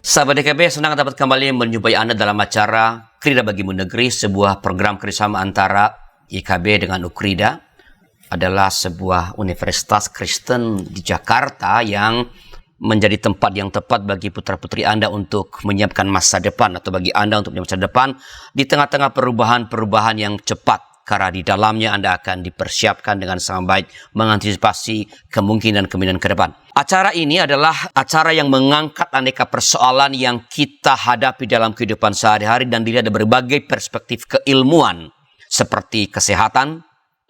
Sahabat DKB, senang dapat kembali menjumpai Anda dalam acara Krida Bagimu Negeri, sebuah program kerjasama antara IKB dengan Ukrida. Adalah sebuah universitas Kristen di Jakarta yang menjadi tempat yang tepat bagi putra-putri Anda untuk menyiapkan masa depan, atau bagi Anda untuk menyiapkan masa depan di tengah-tengah perubahan-perubahan yang cepat. Karena di dalamnya Anda akan dipersiapkan dengan sangat baik mengantisipasi kemungkinan-kemungkinan ke depan. Acara ini adalah acara yang mengangkat aneka persoalan yang kita hadapi dalam kehidupan sehari-hari dan dilihat dari berbagai perspektif keilmuan seperti kesehatan,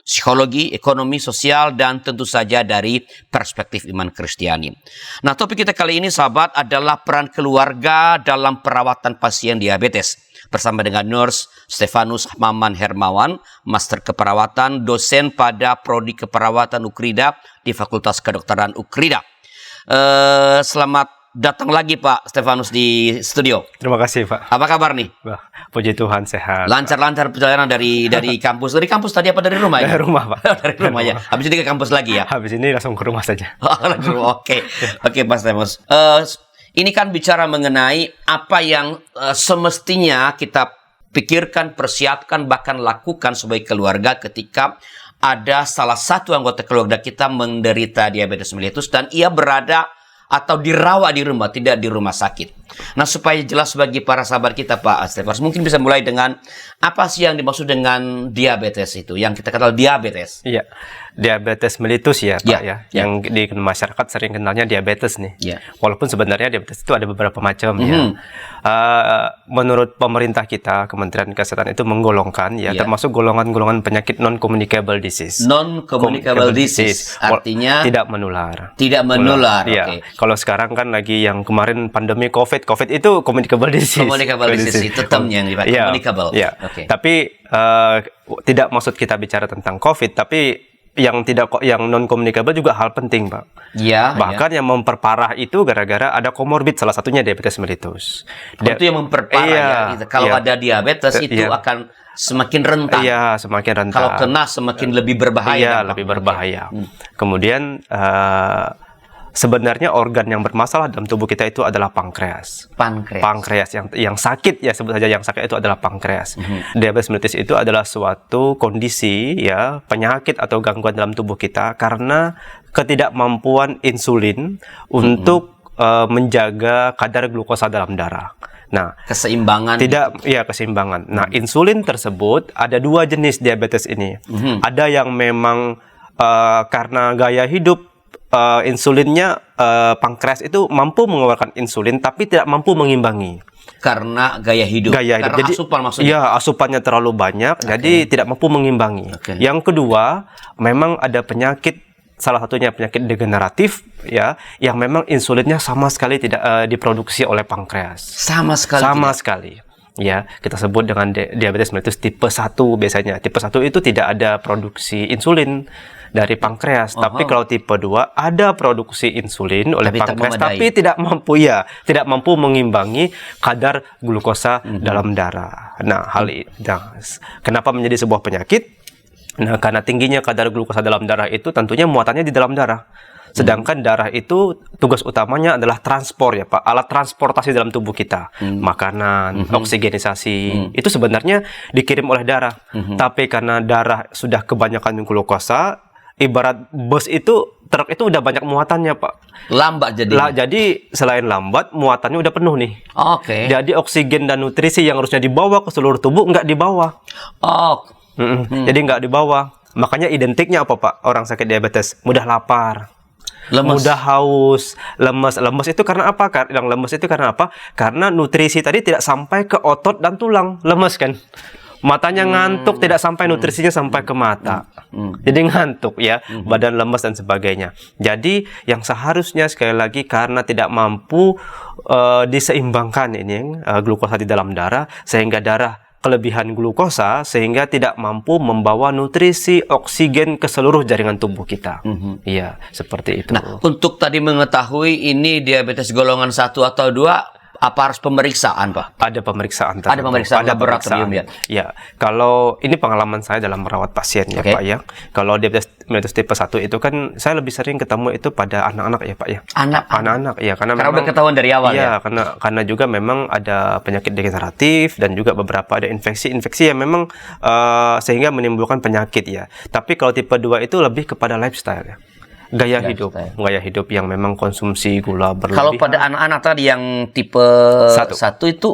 psikologi, ekonomi, sosial, dan tentu saja dari perspektif iman Kristiani. Nah, topik kita kali ini, sahabat, adalah peran keluarga dalam perawatan pasien diabetes. Bersama dengan Nurse Stefanus Maman Hermawan, Master Keperawatan, dosen pada Prodi Keperawatan Ukrida di Fakultas Kedokteran Ukrida. Selamat datang lagi Pak Stefanus di studio. Terima kasih Pak. Apa kabar nih? Wah, puji Tuhan sehat. Lancar-lancar perjalanan dari kampus. Dari kampus tadi apa dari rumah? Dari rumah Pak. Dari rumah ya. Habis ini ke kampus lagi ya? Habis ini langsung ke rumah saja. Oke, Pak Stefanus. Ini kan bicara mengenai apa yang semestinya kita pikirkan, persiapkan, bahkan lakukan sebagai keluarga ketika ada salah satu anggota keluarga kita menderita diabetes mellitus dan ia berada atau dirawat di rumah, tidak di rumah sakit. Nah, supaya jelas bagi para sahabat kita Pak Stefanus, mungkin bisa mulai dengan apa sih yang dimaksud dengan diabetes itu, yang kita kenal diabetes? Iya, diabetes mellitus ya Pak ya. Yang di masyarakat sering kenalnya diabetes nih. Ya. Walaupun sebenarnya diabetes itu ada beberapa macam ya. Menurut pemerintah kita, Kementerian Kesehatan itu menggolongkan termasuk golongan-golongan penyakit non-communicable disease. Non-communicable disease artinya tidak menular. Tidak menular. Ya. Kalau sekarang kan lagi yang kemarin pandemi COVID itu communicable disease. Communicable disease itu termnya yang dipakai, communicable. Ya. Tapi tidak maksud kita bicara tentang COVID, tapi yang non communicable juga hal penting, Pak. Iya. Bahkan yang memperparah itu gara-gara ada komorbid, salah satunya diabetes mellitus. Itu yang memperparah ya. Kalau ada diabetes itu akan semakin rentan. Iya, semakin rentan. Kalau kena semakin lebih berbahaya. Iya, lebih berbahaya. Kemudian sebenarnya organ yang bermasalah dalam tubuh kita itu adalah pankreas. Pankreas yang sakit ya, sebut saja yang sakit itu adalah pankreas. Diabetes mellitus itu adalah suatu kondisi ya, penyakit atau gangguan dalam tubuh kita karena ketidakmampuan insulin untuk menjaga kadar glukosa dalam darah. Nah, keseimbangan. Keseimbangan. Nah, insulin tersebut ada dua jenis diabetes ini. Ada yang memang karena gaya hidup insulinnya, pankreas itu mampu mengeluarkan insulin tapi tidak mampu mengimbangi karena gaya hidup. Karena jadi, asupan maksudnya. Iya, asupannya terlalu banyak, jadi tidak mampu mengimbangi. Yang kedua, memang ada penyakit, salah satunya penyakit degeneratif ya, yang memang insulinnya sama sekali tidak diproduksi oleh pankreas. Sama sekali. Ya, kita sebut dengan diabetes mellitus tipe 1 biasanya. Tipe 1 itu tidak ada produksi insulin dari pankreas, tapi kalau tipe 2 ada produksi insulin oleh pankreas tapi tidak mampu mengimbangi kadar glukosa dalam darah. Nah, kenapa menjadi sebuah penyakit? Nah, karena tingginya kadar glukosa dalam darah itu tentunya muatannya di dalam darah. Sedangkan darah itu tugas utamanya adalah transport ya Pak, alat transportasi dalam tubuh kita. Makanan, oksigenisasi, itu sebenarnya dikirim oleh darah. Tapi karena darah sudah kebanyakan glukosa, ibarat bus itu, truk itu udah banyak muatannya Pak. Lambat jadi. Jadi selain lambat, muatannya udah penuh nih. Jadi oksigen dan nutrisi yang harusnya dibawa ke seluruh tubuh nggak dibawa. Jadi nggak dibawa. Makanya identiknya apa Pak? Orang sakit diabetes mudah lapar, mudah haus, lemes. Lemes itu karena apa? Yang lemes itu karena apa? Karena nutrisi tadi tidak sampai ke otot dan tulang. Lemes kan? Matanya ngantuk, tidak sampai nutrisinya sampai ke mata. Jadi ngantuk ya, badan lemes dan sebagainya. Jadi yang seharusnya sekali lagi karena tidak mampu diseimbangkan ini glukosa di dalam darah, sehingga darah kelebihan glukosa sehingga tidak mampu membawa nutrisi oksigen ke seluruh jaringan tubuh kita. Iya, seperti itu. Nah, untuk tadi mengetahui ini diabetes golongan 1 atau 2, Apa harus pemeriksaan, Pak? Ada pemeriksaan. Ada pemeriksaan laboratorium ya? Ya, kalau ini pengalaman saya dalam merawat pasien ya Pak ya. Kalau diabetes mellitus tipe 1 itu kan saya lebih sering ketemu itu pada anak-anak ya Pak ya. Anak-anak ya, karena memang udah ketahuan dari awal ya. Karena juga memang ada penyakit degeneratif dan juga beberapa ada infeksi yang memang sehingga menimbulkan penyakit ya. Tapi kalau tipe 2 itu lebih kepada lifestyle ya. Gaya hidup yang memang konsumsi gula berlebihan. Kalau pada anak-anak tadi yang tipe 1 itu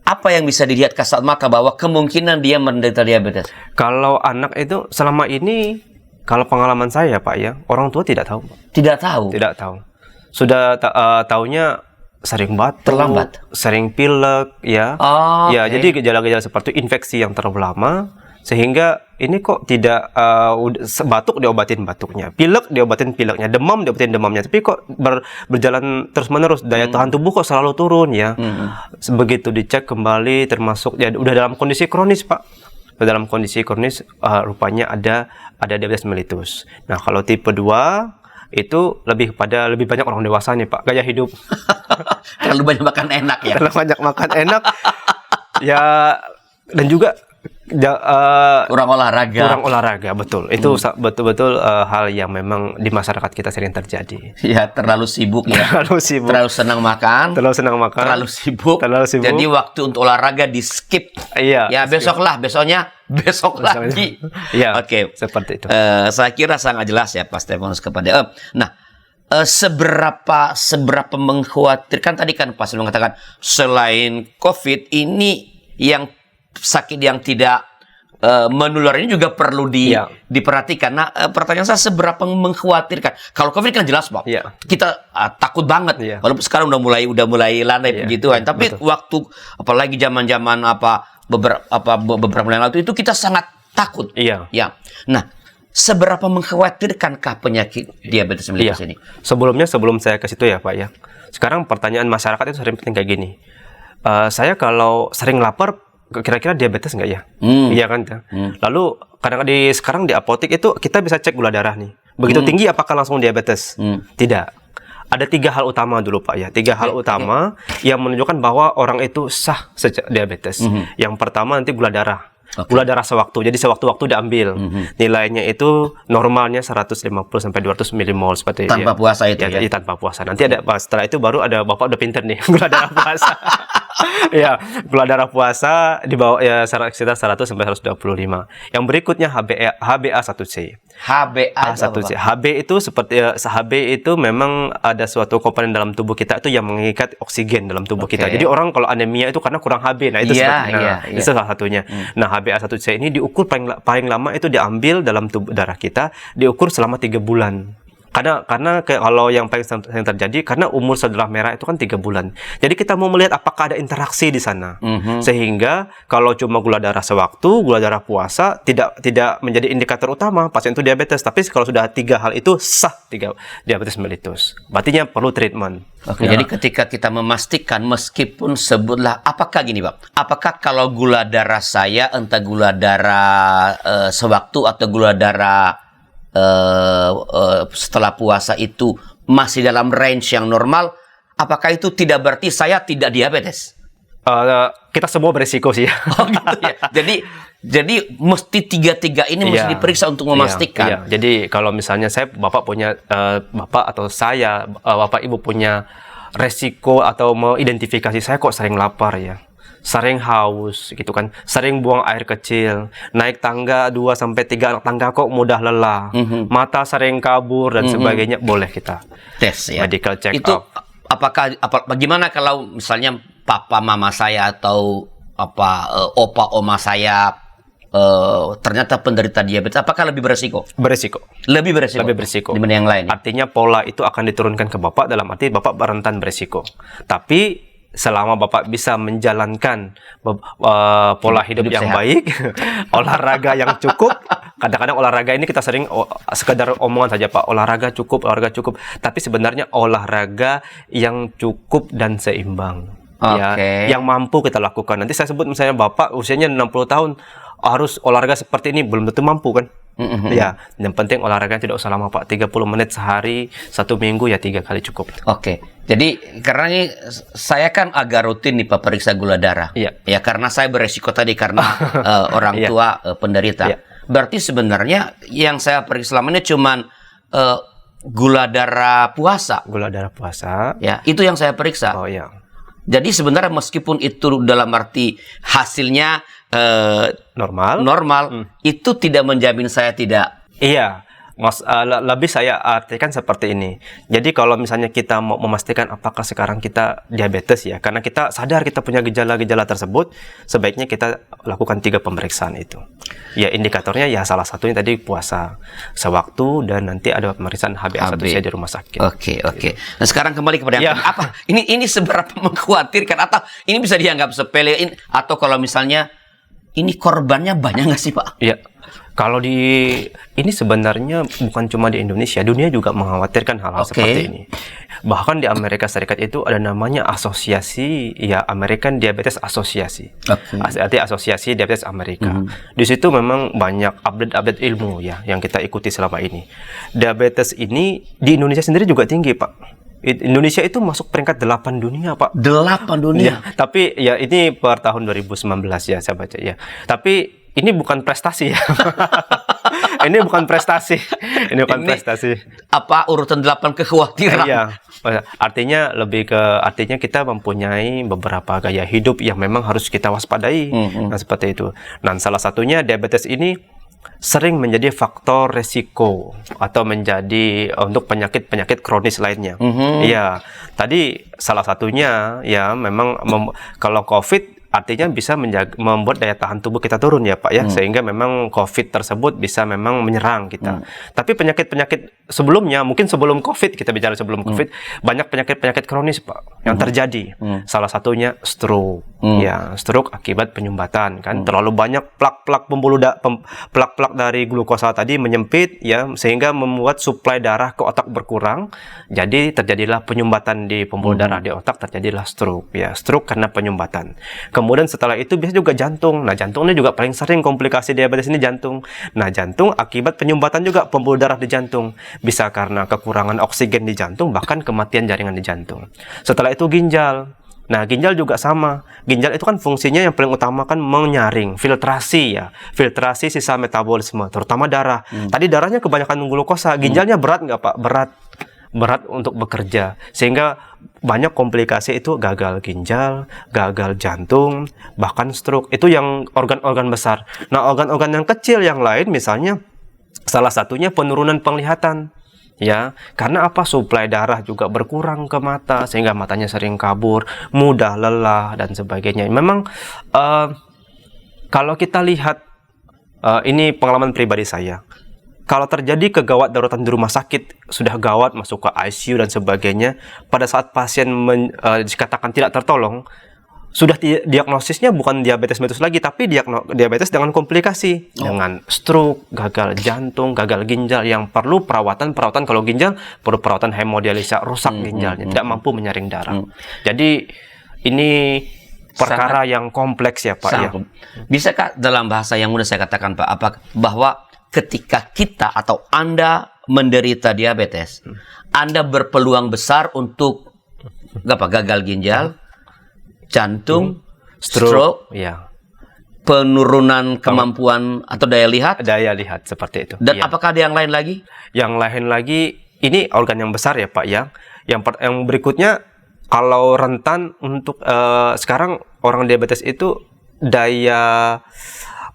apa yang bisa dilihat kasat mata bahwa kemungkinan dia menderita diabetes? Kalau anak itu selama ini, kalau pengalaman saya Pak ya, orang tua tidak tahu. Tidak tahu. Sudah taunya sering batuk, terlambat, sering pilek ya. Jadi gejala-gejala seperti infeksi yang terlalu lama. Sehingga ini kok tidak batuk diobatin batuknya, pilek diobatin pileknya, demam diobatin demamnya, tapi kok berjalan terus-menerus, daya tahan tubuh kok selalu turun ya. Begitu dicek kembali termasuk ya udah dalam kondisi kronis Pak. Dalam kondisi kronis rupanya ada diabetes mellitus. Nah, kalau tipe 2 itu lebih banyak orang dewasa nih Pak, gaya hidup. Terlalu banyak makan enak ya. Terlalu banyak makan enak. Ya, dan juga kurang olahraga, betul. Itu betul-betul hal yang memang di masyarakat kita sering terjadi. Ya, terlalu sibuk ya. Terlalu senang makan. Terlalu sibuk. Jadi waktu untuk olahraga di skip. Iya. Ya, besok lagi. Iya. Oke. Seperti itu. Saya kira sangat jelas ya Pak Stefanus kepada seberapa mengkhawatirkan tadi kan Pak Stefanus mengatakan selain COVID ini yang sakit yang tidak menular ini juga perlu diperhatikan. Nah, pertanyaan saya seberapa mengkhawatirkan? Kalau COVID kan jelas Pak, kita takut banget. Walaupun sekarang udah mulai landai begitu kan. Tapi waktu apalagi zaman-zaman beberapa bulan lalu itu kita sangat takut. Ya. Nah, seberapa mengkhawatirkankah penyakit diabetes mellitus ini? Sebelum saya ke situ ya Pak ya. Sekarang pertanyaan masyarakat itu sering penting kayak gini. Saya kalau sering lapar kira-kira diabetes nggak ya? Iya kan? Lalu kadang-kadang sekarang di apotek itu kita bisa cek gula darah nih. Begitu tinggi apakah langsung diabetes? Tidak. Ada 3 hal utama dulu Pak ya. 3 hal utama yang menunjukkan bahwa orang itu sah diabetes. Yang pertama nanti gula darah. Gula darah sewaktu. Jadi sewaktu-waktu diambil. Nilainya itu normalnya 150 sampai 200 milimol seperti itu. Tanpa puasa itu ya? Iya, tanpa puasa. Nanti setelah itu baru ada Bapak udah pinter nih gula darah puasa. Ya, gula darah puasa di bawah ya sekitar 100 sampai 125. Yang berikutnya HbA1c. HbA1c. Hb itu seperti Hb itu memang ada suatu komponen dalam tubuh kita itu yang mengikat oksigen dalam tubuh kita. Jadi orang kalau anemia itu karena kurang Hb. Nah, itu itu salah satunya. Nah, HbA1c ini diukur paling lama itu diambil dalam tubuh darah kita, diukur selama 3 bulan. Karena kalau yang paling sering terjadi karena umur sel darah merah itu kan 3 bulan. Jadi kita mau melihat apakah ada interaksi di sana. Sehingga kalau cuma gula darah sewaktu, gula darah puasa tidak menjadi indikator utama pasien itu diabetes. Tapi kalau sudah 3 hal itu sah diabetes mellitus. Berarti perlu treatment. Jadi ketika kita memastikan meskipun sebutlah apakah gini Pak, apakah kalau gula darah saya entah gula darah sewaktu atau gula darah setelah puasa itu masih dalam range yang normal, apakah itu tidak berarti saya tidak diabetes? Kita semua beresiko sih. Gitu ya. Jadi mesti 3 ini mesti diperiksa untuk memastikan. Jadi kalau misalnya Bapak Ibu punya resiko atau mau identifikasi saya kok sering lapar ya. Sering haus gitu kan, sering buang air kecil, naik tangga 2 sampai 3 tangga kok mudah lelah, mata sering kabur dan sebagainya, boleh kita tes ya. Medical check itu up. Bagaimana kalau misalnya papa mama saya atau opa oma saya ternyata penderita diabetes, apakah lebih beresiko? Lebih beresiko dibanding yang lain. Artinya pola itu akan diturunkan ke Bapak, dalam arti Bapak rentan beresiko. Tapi selama Bapak bisa menjalankan pola hidup yang sehat, baik, olahraga yang cukup. Kadang-kadang olahraga ini kita sering sekedar omongan saja Pak, olahraga cukup. Tapi sebenarnya olahraga yang cukup dan seimbang. Ya, yang mampu kita lakukan. Nanti saya sebut misalnya Bapak usianya 60 tahun, harus olahraga seperti ini, belum tentu mampu kan. Ya, yang penting olahraga tidak usah lama Pak, 30 menit sehari, 1 minggu ya 3 kali cukup. Oke, jadi karena ini saya kan agak rutin nih Pak periksa gula darah. Iya. Ya karena saya beresiko tadi karena orang tua penderita. Iya. Berarti sebenarnya yang saya periksa selama ini cuman gula darah puasa. Gula darah puasa. Ya, itu yang saya periksa. Oh ya. Jadi sebenarnya meskipun itu dalam arti hasilnya normal, itu tidak menjamin saya tidak. Iya, lebih saya artikan seperti ini. Jadi kalau misalnya kita mau memastikan apakah sekarang kita diabetes ya, karena kita sadar kita punya gejala-gejala tersebut, sebaiknya kita lakukan 3 pemeriksaan itu. Ya indikatornya ya salah satunya tadi puasa sewaktu dan nanti ada pemeriksaan HbA1c di rumah sakit. Oke. Nah sekarang kembali kepada yang apa? Ini seberapa mengkhawatirkan atau ini bisa dianggap sepele atau kalau misalnya ini korbannya banyak nggak sih Pak? Iya. Kalau ini sebenarnya bukan cuma di Indonesia, dunia juga mengkhawatirkan hal-hal seperti ini. Bahkan di Amerika Serikat itu ada namanya asosiasi, ya American Diabetes Association. Artinya Asosiasi Diabetes Amerika. Di situ memang banyak update-update ilmu ya yang kita ikuti selama ini. Diabetes ini di Indonesia sendiri juga tinggi, Pak. Indonesia itu masuk peringkat 8 dunia, Pak. 8 dunia. Ya, tapi ya ini per tahun 2019 ya saya baca ya. Tapi ini bukan prestasi ya. Ini bukan prestasi. Ini bukan prestasi. Apa urutan 8 kekhawatiran? Iya. Artinya kita mempunyai beberapa gaya hidup yang memang harus kita waspadai. Nah, seperti itu. Dan salah satunya diabetes ini sering menjadi faktor resiko atau menjadi untuk penyakit-penyakit kronis lainnya. Iya, tadi salah satunya ya memang kalau COVID artinya bisa membuat daya tahan tubuh kita turun ya Pak ya, sehingga memang COVID tersebut bisa memang menyerang kita. Tapi penyakit-penyakit sebelumnya, mungkin sebelum COVID, kita bicara sebelum COVID, banyak penyakit-penyakit kronis Pak yang terjadi. Salah satunya stroke. Ya, stroke akibat penyumbatan kan. Terlalu banyak plak-plak plak-plak dari glukosa tadi menyempit ya, sehingga membuat suplai darah ke otak berkurang. Jadi terjadilah penyumbatan di pembuluh darah di otak, terjadilah stroke ya. Stroke karena penyumbatan. Kemudian setelah itu bisa juga jantung. Nah, jantung ini juga paling sering komplikasi diabetes ini jantung. Nah, jantung akibat penyumbatan juga pembuluh darah di jantung. Bisa karena kekurangan oksigen di jantung, bahkan kematian jaringan di jantung. Setelah itu ginjal. Nah, ginjal juga sama. Ginjal itu kan fungsinya yang paling utama kan menyaring, filtrasi ya. Filtrasi sisa metabolisme, terutama darah. Tadi darahnya kebanyakan glukosa. Ginjalnya berat nggak Pak? Berat untuk bekerja, sehingga banyak komplikasi itu gagal ginjal, gagal jantung, bahkan stroke. Itu yang organ-organ besar. Nah, organ-organ yang kecil yang lain misalnya salah satunya penurunan penglihatan. Ya, karena apa? Suplai darah juga berkurang ke mata sehingga matanya sering kabur, mudah lelah dan sebagainya. Memang kalau kita lihat ini pengalaman pribadi saya. Kalau terjadi kegawat daruratan di rumah sakit, sudah gawat masuk ke ICU dan sebagainya, pada saat pasien dikatakan tidak tertolong, sudah diagnosisnya bukan diabetes mellitus lagi, tapi diabetes dengan komplikasi, dengan stroke, gagal jantung, gagal ginjal yang perlu perawatan kalau ginjal perlu perawatan hemodialisa, rusak ginjalnya, tidak mampu menyaring darah. Jadi ini perkara yang kompleks ya Pak ya. Bisakah dalam bahasa yang mudah saya katakan Pak, bahwa ketika kita atau Anda menderita diabetes, Anda berpeluang besar untuk gagal ginjal, jantung, stroke, ya, penurunan kemampuan atau daya lihat. Daya lihat seperti itu. Dan apakah ada yang lain lagi? Yang lain lagi, ini organ yang besar ya Pak ya. Yang berikutnya, kalau rentan untuk sekarang orang diabetes itu daya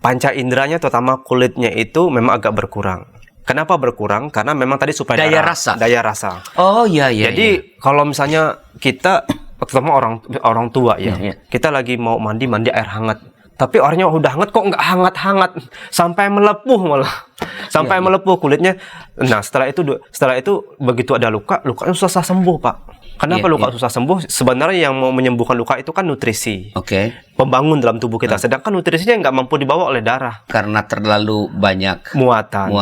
panca inderanya terutama kulitnya itu memang agak berkurang. Kenapa berkurang? Karena memang tadi supaya daya rasa. Oh iya. Jadi kalau misalnya kita terutama orang tua ya, kita lagi mau mandi air hangat. Tapi orangnya udah hangat kok nggak hangat-hangat sampai melepuh malah. Sampai melepuh kulitnya. Nah, setelah itu begitu ada lukanya susah sembuh, Pak. Kenapa luka susah sembuh? Sebenarnya yang mau menyembuhkan luka itu kan nutrisi. Pembangun dalam tubuh kita. Sedangkan nutrisinya nggak mampu dibawa oleh darah. Karena terlalu banyak muatan.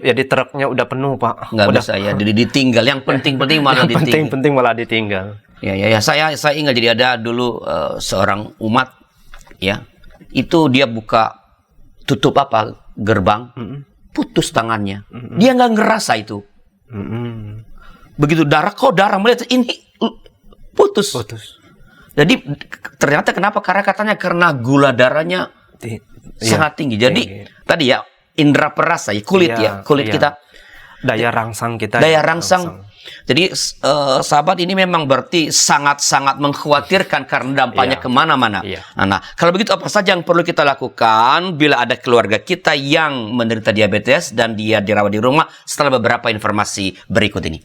Jadi truknya udah penuh, Pak. Nggak bisa ya. Jadi ditinggal. Yang penting-penting malah ditinggal. Penting malah ditinggal. Ya. Saya ingat jadi ada dulu seorang umat ya. Itu dia buka tutup gerbang, putus tangannya. Dia nggak ngerasa itu. Begitu darah melihat ini putus. Jadi ternyata kenapa? Karena gula darahnya sangat tinggi. Jadi tadi ya indera perasa kulit kita, daya rangsang kita. Jadi sahabat, ini memang berarti sangat-sangat mengkhawatirkan karena dampaknya kemana-mana. Nah, kalau begitu apa saja yang perlu kita lakukan bila ada keluarga kita yang menderita diabetes dan dia dirawat di rumah setelah beberapa informasi berikut ini?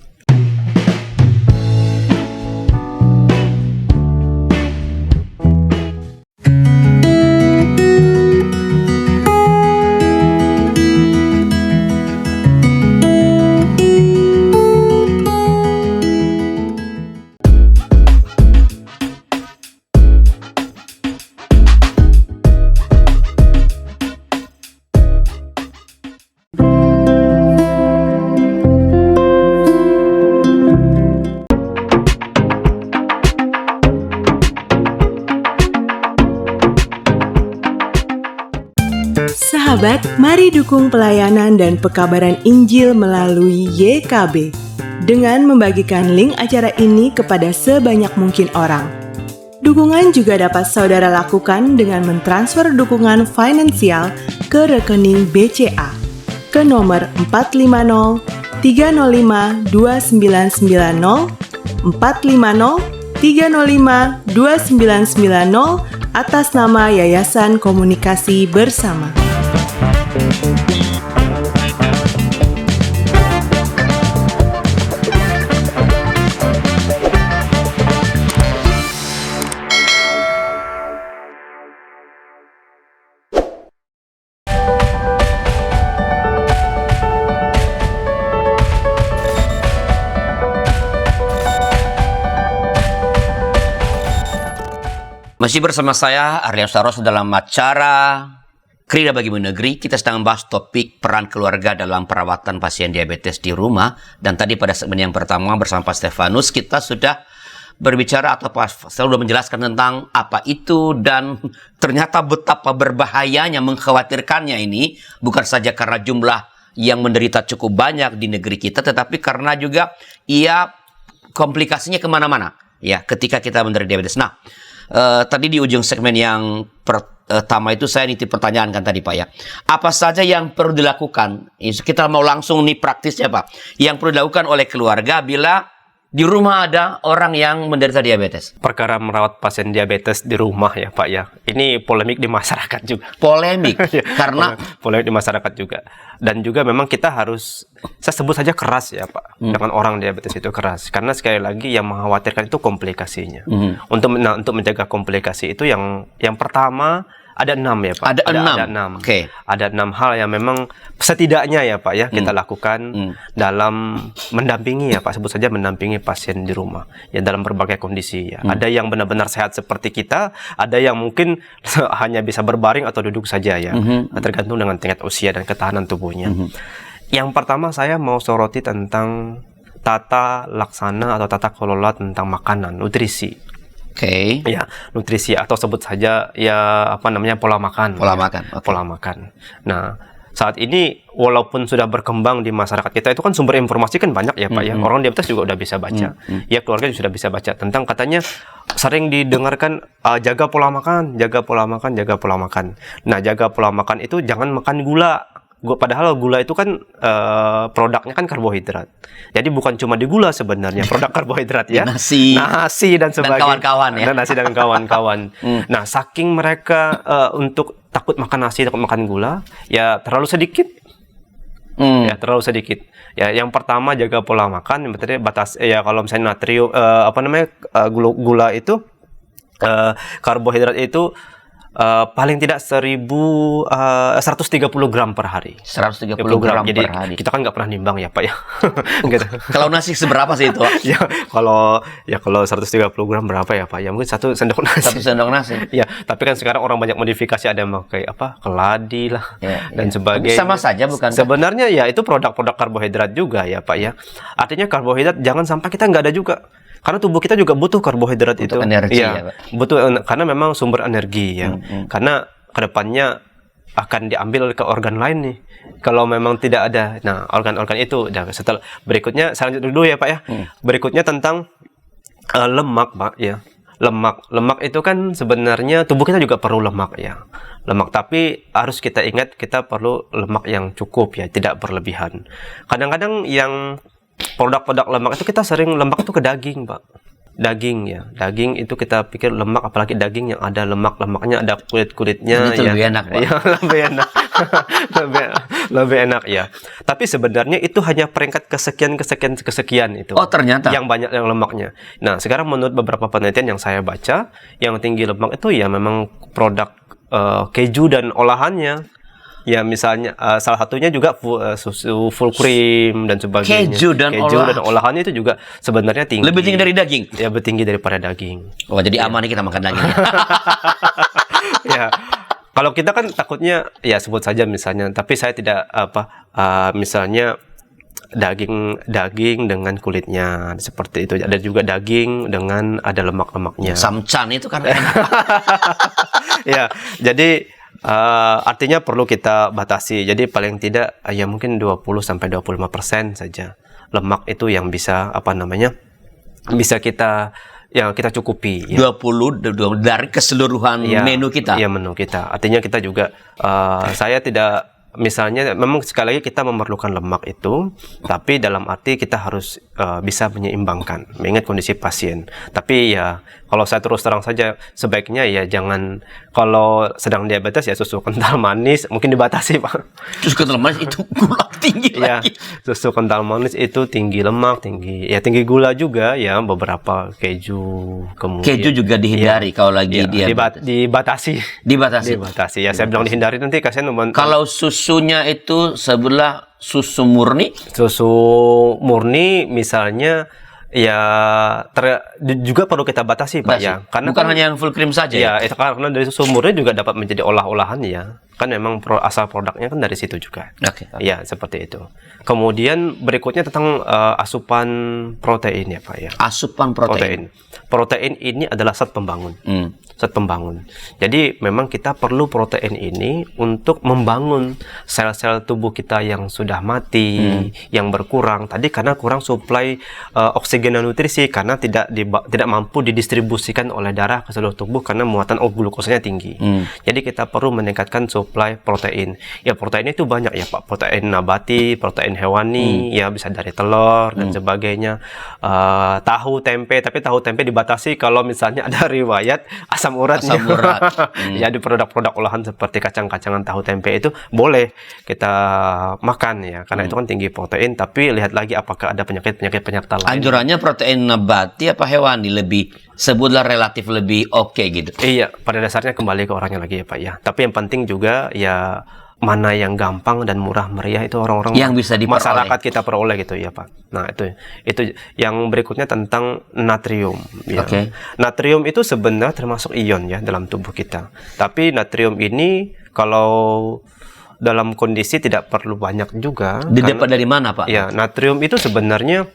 Sahabat, mari dukung pelayanan dan pekabaran Injil melalui YKB dengan membagikan link acara ini kepada sebanyak mungkin orang. Dukungan juga dapat saudara lakukan dengan mentransfer dukungan finansial ke rekening BCA ke nomor 450 305 2990 450 305 2990 atas nama Yayasan Komunikasi Bersama. Masih bersama saya, Arlian Saros, dalam acara Krida Bagimu Negeri. Kita sedang membahas topik peran keluarga dalam perawatan pasien diabetes di rumah. Dan tadi pada segmen yang pertama bersama Pak Stefanus, kita sudah berbicara atau sudah menjelaskan tentang apa itu, dan ternyata betapa berbahayanya, mengkhawatirkannya ini. Bukan saja karena jumlah yang menderita cukup banyak di negeri kita, tetapi karena juga komplikasinya kemana-mana ya ketika kita menderita diabetes. Nah, tadi di ujung segmen yang pertama itu saya nitip pertanyaan kan tadi Pak ya. Apa saja yang perlu dilakukan? Kita mau langsung nih praktisnya Pak. Yang perlu dilakukan oleh keluarga bila di rumah ada orang yang menderita diabetes. Perkara merawat pasien diabetes di rumah ya Pak ya. Ini polemik di masyarakat juga. Polemik karena polemik di masyarakat juga. Dan juga memang kita harus, saya sebut saja keras ya Pak. Dengan orang diabetes itu keras. Karena sekali lagi yang mengkhawatirkan itu komplikasinya. Untuk menjaga komplikasi itu yang pertama, ada 6 ya Pak. Ada 6. Okay. Ada 6 hal yang memang setidaknya ya Pak ya kita lakukan dalam mendampingi ya Pak, sebut saja mendampingi pasien di rumah ya dalam berbagai kondisi ya. Ada yang benar-benar sehat seperti kita, ada yang mungkin hanya bisa berbaring atau duduk saja ya. Tergantung dengan tingkat usia dan ketahanan tubuhnya. Yang pertama saya mau soroti tentang tata laksana atau tata kelola tentang makanan, nutrisi. Ya, nutrisi atau sebut saja ya pola makan. Pola makan. Nah, saat ini walaupun sudah berkembang di masyarakat kita, itu kan sumber informasi kan banyak ya Pak ya. Orang diabetes juga udah bisa baca. Ya, keluarga juga sudah bisa baca tentang, katanya sering didengarkan jaga pola makan. Nah, jaga pola makan itu jangan makan gula. Padahal gula itu kan produknya kan karbohidrat. Jadi bukan cuma di gula sebenarnya, produk karbohidrat ya. Nasi dan sebagainya. Dan kawan-kawan ya. Nasi dan kawan-kawan. Nah, saking mereka untuk takut makan nasi, takut makan gula, ya terlalu sedikit. Ya, terlalu sedikit. Ya, yang pertama jaga pola makan, berarti batas ya kalau misalnya natrium gula itu karbohidrat itu paling tidak 130 gram per hari. 130 gram Jadi, per hari. Kita kan nggak pernah nimbang ya Pak ya. Gitu. Kalau nasi seberapa sih itu? Kalau 130 gram berapa ya Pak? Ya mungkin 1 sendok nasi. 1 sendok nasi. Ya, tapi kan sekarang orang banyak modifikasi, ada yang pakai keladi lah dan sebagainya. Sama saja bukan? Sebenarnya ya itu produk-produk karbohidrat juga ya Pak ya. Artinya karbohidrat jangan sampai kita nggak ada juga. Karena tubuh kita juga butuh karbohidrat itu. Energi ya Pak? Butuh, karena memang sumber energi ya. Karena kedepannya akan diambil ke organ lain nih. Kalau memang tidak ada, nah organ-organ itu. Nah, setelah berikutnya, saya lanjut dulu ya Pak ya. Berikutnya tentang lemak Pak ya. Lemak itu kan sebenarnya tubuh kita juga perlu lemak ya. Lemak, tapi harus kita ingat kita perlu lemak yang cukup ya, tidak berlebihan. Kadang-kadang yang produk-produk lemak itu kita sering lemak itu ke daging Pak. Daging ya, daging itu kita pikir lemak, apalagi daging yang ada lemaknya, ada kulit-kulitnya itu ya. lebih enak Pak. Ya, lebih enak. lebih enak ya. Tapi sebenarnya itu hanya peringkat kesekian itu. Oh ternyata. Yang banyak yang lemaknya. Nah sekarang menurut beberapa penelitian yang saya baca, yang tinggi lemak itu ya memang produk keju dan olahannya. Ya misalnya salah satunya juga susu full cream dan sebagainya. Keju dan olahannya itu juga sebenarnya tinggi. Lebih tinggi dari daging. Ya lebih tinggi daripada daging. Oh jadi aman nih kita makan daging. Ya. Kalau kita kan takutnya ya sebut saja misalnya, tapi saya tidak misalnya daging dengan kulitnya seperti itu. Ada juga daging dengan ada lemak-lemaknya. Samcan itu kan enak. Ya, jadi artinya perlu kita batasi. Jadi paling tidak ya mungkin 20-25% saja lemak itu yang bisa bisa kita cukupi ya. 20 dari keseluruhan Ya, menu kita. Iya, menu kita. Artinya kita juga saya tidak, misalnya memang sekali lagi kita memerlukan lemak itu, tapi dalam arti kita harus bisa menyeimbangkan, mengingat kondisi pasien. Tapi ya kalau saya terus terang saja, sebaiknya ya jangan, kalau sedang diabetes ya susu kental manis mungkin dibatasi Pak. Susu kental manis itu gula tinggi Ya, lagi. susu kental manis itu tinggi lemak, tinggi gula juga ya, beberapa keju, kemudian Keju juga dihindari kalau lagi ya, diabetes. dibatasi ya. Saya bilang dihindari, nanti kasihan Kalau susunya itu sebelah susu murni, misalnya ya juga perlu kita batasi Pak ya, karena bukan kan, hanya yang full cream saja. ya itu karena dari susu murni juga dapat menjadi olah-olahan ya, kan memang asal produknya kan dari situ juga. Oke. Ya seperti itu. Kemudian berikutnya tentang asupan protein ya Pak ya. Asupan protein. Protein ini adalah zat pembangun. Zat pembangun. Jadi memang kita perlu protein ini untuk membangun sel-sel tubuh kita yang sudah mati, yang berkurang tadi karena kurang suplai oksigen dan nutrisi, karena tidak mampu didistribusikan oleh darah ke seluruh tubuh karena muatan glukosanya tinggi. Jadi kita perlu meningkatkan suplai protein. Ya protein itu banyak ya Pak. Protein nabati, protein hewani, ya bisa dari telur dan sebagainya. Tahu, tempe, tapi tahu tempe dibatasi kalau misalnya ada riwayat asam urat. Ya di produk-produk olahan seperti kacang-kacangan, tahu, tempe itu boleh kita makan ya, karena itu kan tinggi protein, tapi lihat lagi apakah ada penyakit penyerta lain. Anjurannya protein nabati apa hewani lebih, sebutlah relatif lebih oke gitu. Iya, pada dasarnya kembali ke orangnya lagi ya Pak ya. Tapi yang penting juga ya mana yang gampang dan murah meriah itu orang-orang yang bisa diperoleh. Masyarakat kita peroleh gitu ya Pak. Nah itu yang berikutnya tentang natrium ya. Natrium itu sebenarnya termasuk ion ya dalam tubuh kita, tapi natrium ini kalau dalam kondisi tidak perlu banyak juga. Didapat dari mana Pak? Ya, natrium itu sebenarnya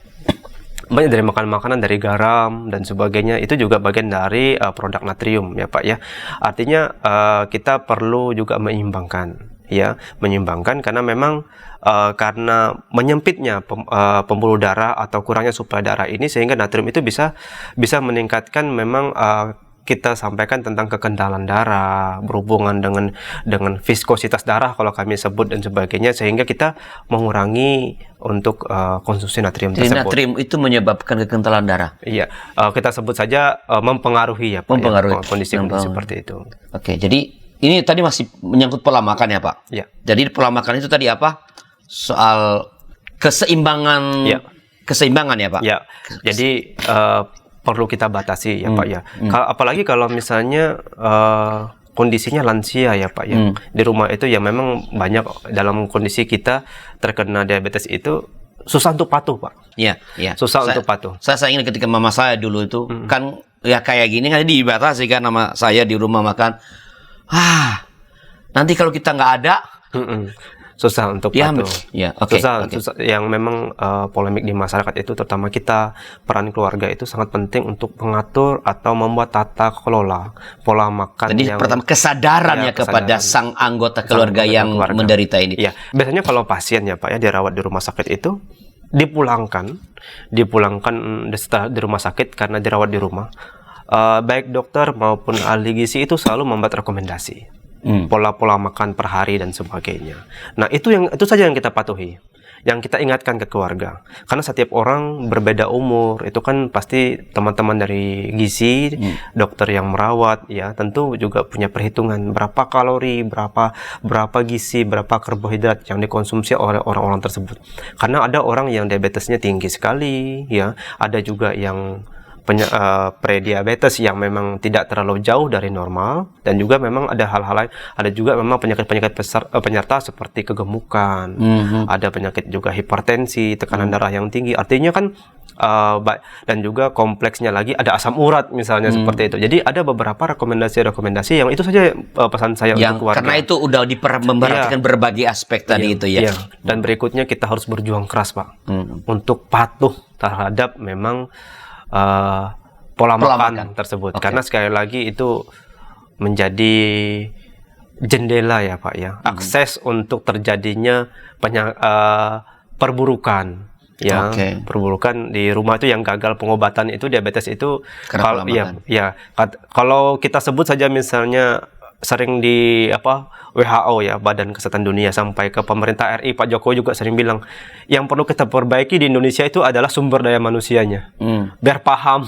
banyak dari makanan-makanan, dari garam dan sebagainya, itu juga bagian dari produk natrium ya Pak ya. Artinya kita perlu juga menyeimbangkan karena memang karena menyempitnya pembuluh darah atau kurangnya suplai darah ini, sehingga natrium itu bisa meningkatkan memang kita sampaikan tentang kekentalan darah, berhubungan dengan viskositas darah kalau kami sebut dan sebagainya, sehingga kita mengurangi untuk konsumsi natrium Jadi tersebut. natrium itu menyebabkan kekentalan darah. Iya, kita sebut saja mempengaruhi ya Pak. Mempengaruhi kondisi-kondisi seperti itu. Oke, jadi ini tadi masih menyangkut pola makan ya Pak. Ya. Jadi pola makan itu tadi apa? Soal keseimbangan. Ya. Keseimbangan ya Pak. Ya. Jadi perlu kita batasi ya Pak ya. Apalagi kalau misalnya kondisinya lansia ya Pak ya. Di rumah itu ya memang banyak dalam kondisi kita terkena diabetes itu susah untuk patuh Pak. Iya, iya. Susah untuk patuh. Saya ingat ketika mama saya dulu itu kan ya kayak gini kan dibatasi kan sama saya di rumah makan. Nanti kalau kita nggak ada, susah untuk patuh. Susah. Yang memang polemik di masyarakat itu, terutama kita peran keluarga itu sangat penting untuk mengatur atau membuat tata kelola pola makan. Jadi pertama kesadaran kepada sang anggota keluarga yang menderita ini. Ya, biasanya kalau pasien ya Pak ya dirawat di rumah sakit itu dipulangkan setelah di rumah sakit karena dirawat di rumah. Baik dokter maupun ahli gizi itu selalu membuat rekomendasi. Pola-pola makan per hari dan sebagainya. Nah, itu saja yang kita patuhi, yang kita ingatkan ke keluarga. Karena setiap orang berbeda umur, itu kan pasti teman-teman dari gizi, dokter yang merawat, ya tentu juga punya perhitungan berapa kalori, berapa gizi, berapa karbohidrat yang dikonsumsi oleh orang-orang tersebut. Karena ada orang yang diabetesnya tinggi sekali, ya, ada juga yang prediabetes yang memang tidak terlalu jauh dari normal, dan juga memang ada hal-hal lain, ada juga memang penyakit-penyakit penyerta seperti kegemukan, ada penyakit juga hipertensi, tekanan darah yang tinggi, artinya kan dan juga kompleksnya lagi ada asam urat misalnya seperti itu. Jadi ada beberapa rekomendasi yang itu saja pesan saya untuk keluarga. Karena itu udah memperhatikan berbagai aspek tadi itu ya. Dan berikutnya kita harus berjuang keras Pak untuk patuh terhadap memang pola makan tersebut. Karena sekali lagi itu menjadi jendela ya Pak ya, akses untuk terjadinya perburukan ya. Perburukan di rumah itu yang gagal pengobatan itu diabetes itu kalau kita sebut saja misalnya sering di WHO ya, Badan Kesehatan Dunia, sampai ke pemerintah RI, Pak Jokowi juga sering bilang yang perlu kita perbaiki di Indonesia itu adalah sumber daya manusianya. Biar paham,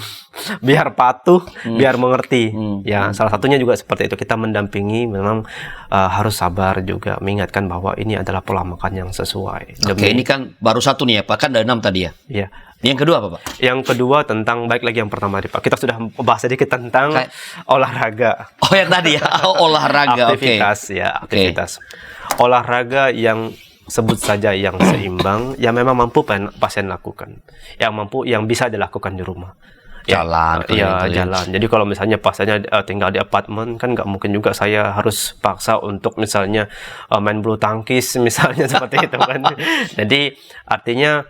biar patuh, biar mengerti. Ya, salah satunya juga seperti itu, kita mendampingi, memang harus sabar juga, mengingatkan bahwa ini adalah pola makan yang sesuai. Ini kan baru satu nih ya Pak, kan ada 6 tadi ya. Iya. Yang kedua apa Pak? Yang kedua tentang, baik lagi yang pertama Pak, kita sudah bahas sedikit tentang olahraga. Oh yang tadi ya, olahraga. Aktivitas. Olahraga yang sebut saja yang seimbang, yang memang mampu pasien lakukan, yang bisa dilakukan di rumah. Jalan. Jalan. Jadi kalau misalnya pasiennya tinggal di apartemen, kan nggak mungkin juga saya harus paksa untuk misalnya main bulu tangkis misalnya seperti itu kan. Jadi artinya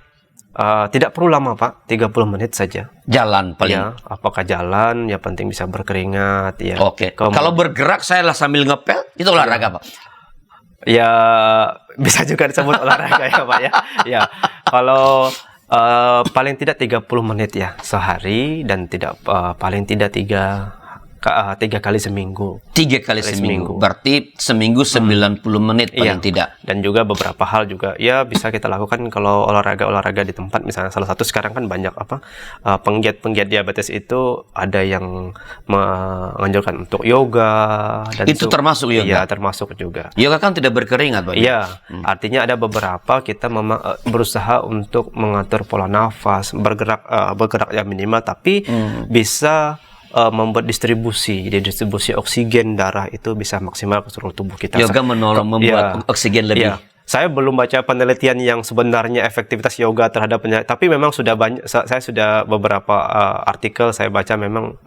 tidak perlu lama Pak, 30 menit saja. Jalan paling. Ya, apakah jalan, ya penting bisa berkeringat ya. Kalau bergerak saya lah sambil ngepel, itu olahraga Pak? Ya, bisa juga disebut olahraga ya Pak ya. Ya, kalau paling tidak 30 menit ya sehari, dan tidak paling tidak 3 kali seminggu. 3 kali seminggu. Berarti seminggu 90 menit paling tidak. Dan juga beberapa hal juga ya bisa kita lakukan kalau olahraga di tempat. Misalnya salah satu sekarang kan banyak penggiat diabetes itu ada yang menganjurkan untuk yoga, dan itu termasuk yoga. Iya, termasuk juga. Yoga kan tidak berkeringat Pak. Iya, artinya ada beberapa kita berusaha untuk mengatur pola nafas, bergerak yang minimal, tapi bisa membuat distribusi oksigen darah itu bisa maksimal ke seluruh tubuh kita. Yoga membuat oksigen lebih. Saya belum baca penelitian yang sebenarnya efektivitas yoga terhadap penyakit, tapi memang sudah banyak. Saya sudah beberapa artikel saya baca memang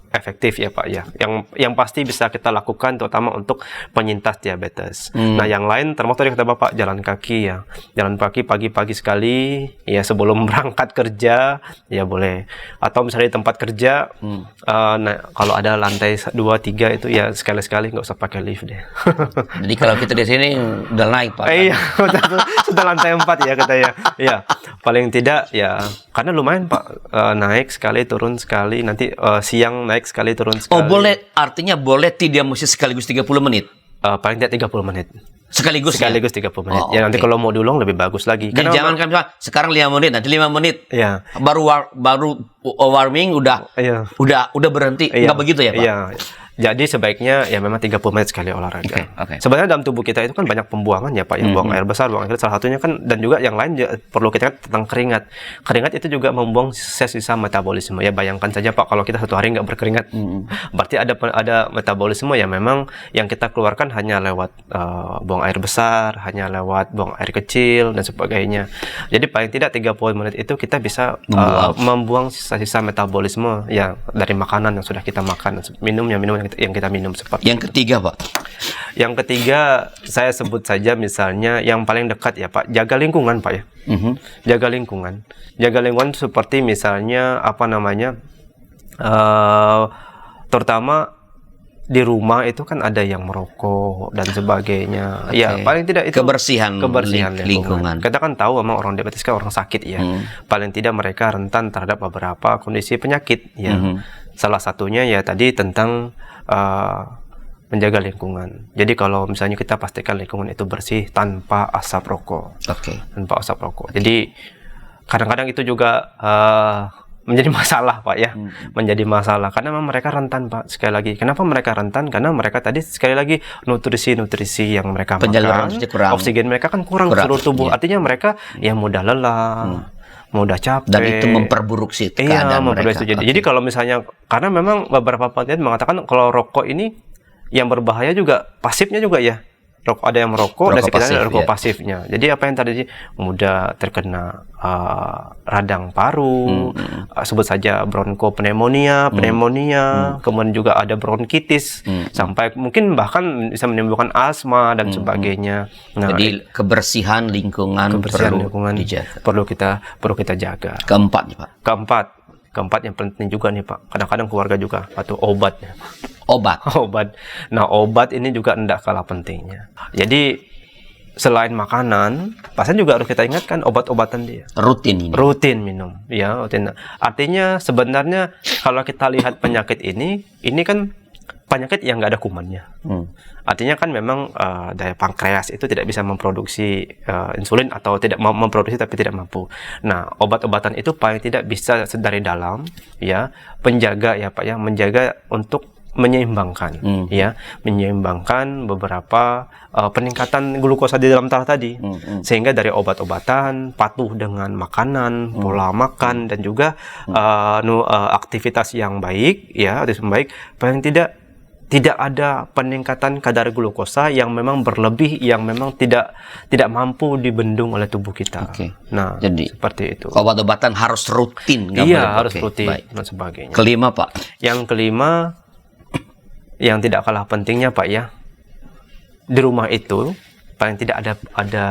efektif ya Pak ya. Yang pasti bisa kita lakukan terutama untuk penyintas diabetes. Nah, yang lain termasuk tadi kata Bapak, jalan kaki ya. Jalan kaki pagi-pagi sekali ya sebelum berangkat kerja ya boleh. Atau misalnya di tempat kerja kalau ada lantai 2 3 itu ya sekali-sekali nggak usah pakai lift deh. Jadi kalau kita di sini udah naik Pak. Iya, sudah lantai 4 ya katanya. Iya, paling tidak ya karena lumayan Pak, naik sekali turun sekali, nanti siang naik sekali turun sekali. Boleh, artinya boleh tidak mesti sekaligus 30 menit? Paling tidak 30 menit. Sekaligus 30 menit. Ya nanti kalau mau diulang lebih bagus lagi. Dan jangan kan sekarang 5 menit, nanti 5 menit. Iya. Baru warming udah berhenti. Enggak begitu ya Pak? Iya. Jadi sebaiknya ya memang 30 menit sekali olahraga. Sebenarnya dalam tubuh kita itu kan banyak pembuangan ya Pak, yang buang air besar, buang air kecil, salah satunya kan, dan juga yang lain perlu kita ingat tentang keringat. Keringat itu juga membuang sisa metabolisme. Ya bayangkan saja Pak, kalau kita satu hari nggak berkeringat, berarti ada metabolisme yang memang yang kita keluarkan hanya lewat buang air besar, hanya lewat buang air kecil dan sebagainya. Jadi paling tidak 30 menit itu kita bisa membuang sisa-sisa metabolisme ya dari makanan yang sudah kita makan, minum yang kita minum seperti yang ketiga Pak. Yang ketiga, saya sebut saja misalnya yang paling dekat ya Pak, jaga lingkungan Pak ya. Jaga lingkungan. Jaga lingkungan seperti misalnya terutama di rumah itu kan ada yang merokok dan sebagainya. Ya, paling tidak itu kebersihan lingkungan. Kita kan tahu memang orang diabetes kan orang sakit ya. Paling tidak mereka rentan terhadap beberapa kondisi penyakit ya. Salah satunya ya tadi tentang menjaga lingkungan. Jadi kalau misalnya kita pastikan lingkungan itu bersih tanpa asap rokok. Tanpa asap rokok. Jadi kadang-kadang itu juga menjadi masalah Pak ya, menjadi masalah karena memang mereka rentan Pak. Sekali lagi, kenapa mereka rentan? Karena mereka tadi sekali lagi nutrisi yang mereka makan, oksigen mereka kan kurang seluruh tubuh. Artinya mereka ya mudah lelah, mudah capek. Dan itu memperburuk sih keadaan mereka. Jadi kalau misalnya, karena memang beberapa penelitian mengatakan kalau rokok ini yang berbahaya juga pasifnya juga ya. Ada yang merokok dan sekitarnya ada rokok pasifnya. Jadi apa yang tadi mudah terkena radang paru, sebut saja bronkopneumonia, kemudian juga ada bronkitis, sampai mungkin bahkan bisa menimbulkan asma dan sebagainya. Nah, jadi kebersihan lingkungan perlu kita jaga. Keempat nih Pak. Keempat yang penting juga nih Pak. Kadang-kadang keluarga juga atau obatnya. Obat. Nah, obat ini juga tidak kalah pentingnya. Jadi selain makanan, pasien juga harus kita ingatkan obat-obatan dia. Rutin minum, ya. Artinya sebenarnya kalau kita lihat penyakit ini kan penyakit yang nggak ada kumannya. Artinya kan memang daya pankreas itu tidak bisa memproduksi insulin atau tidak memproduksi tapi tidak mampu. Nah, obat-obatan itu paling tidak bisa dari dalam, ya, penjaga ya Pak ya, menjaga untuk menyeimbangkan menyeimbangkan beberapa peningkatan glukosa di dalam darah tadi, sehingga dari obat-obatan patuh dengan makanan, pola makan dan juga aktivitas yang baik paling tidak ada peningkatan kadar glukosa yang memang berlebih, yang memang tidak mampu dibendung oleh tubuh kita. Nah, jadi seperti itu. Obat-obatan harus rutin. Harus rutin dan sebagainya. Kelima Pak. Yang kelima, yang tidak kalah pentingnya Pak ya, di rumah itu paling tidak ada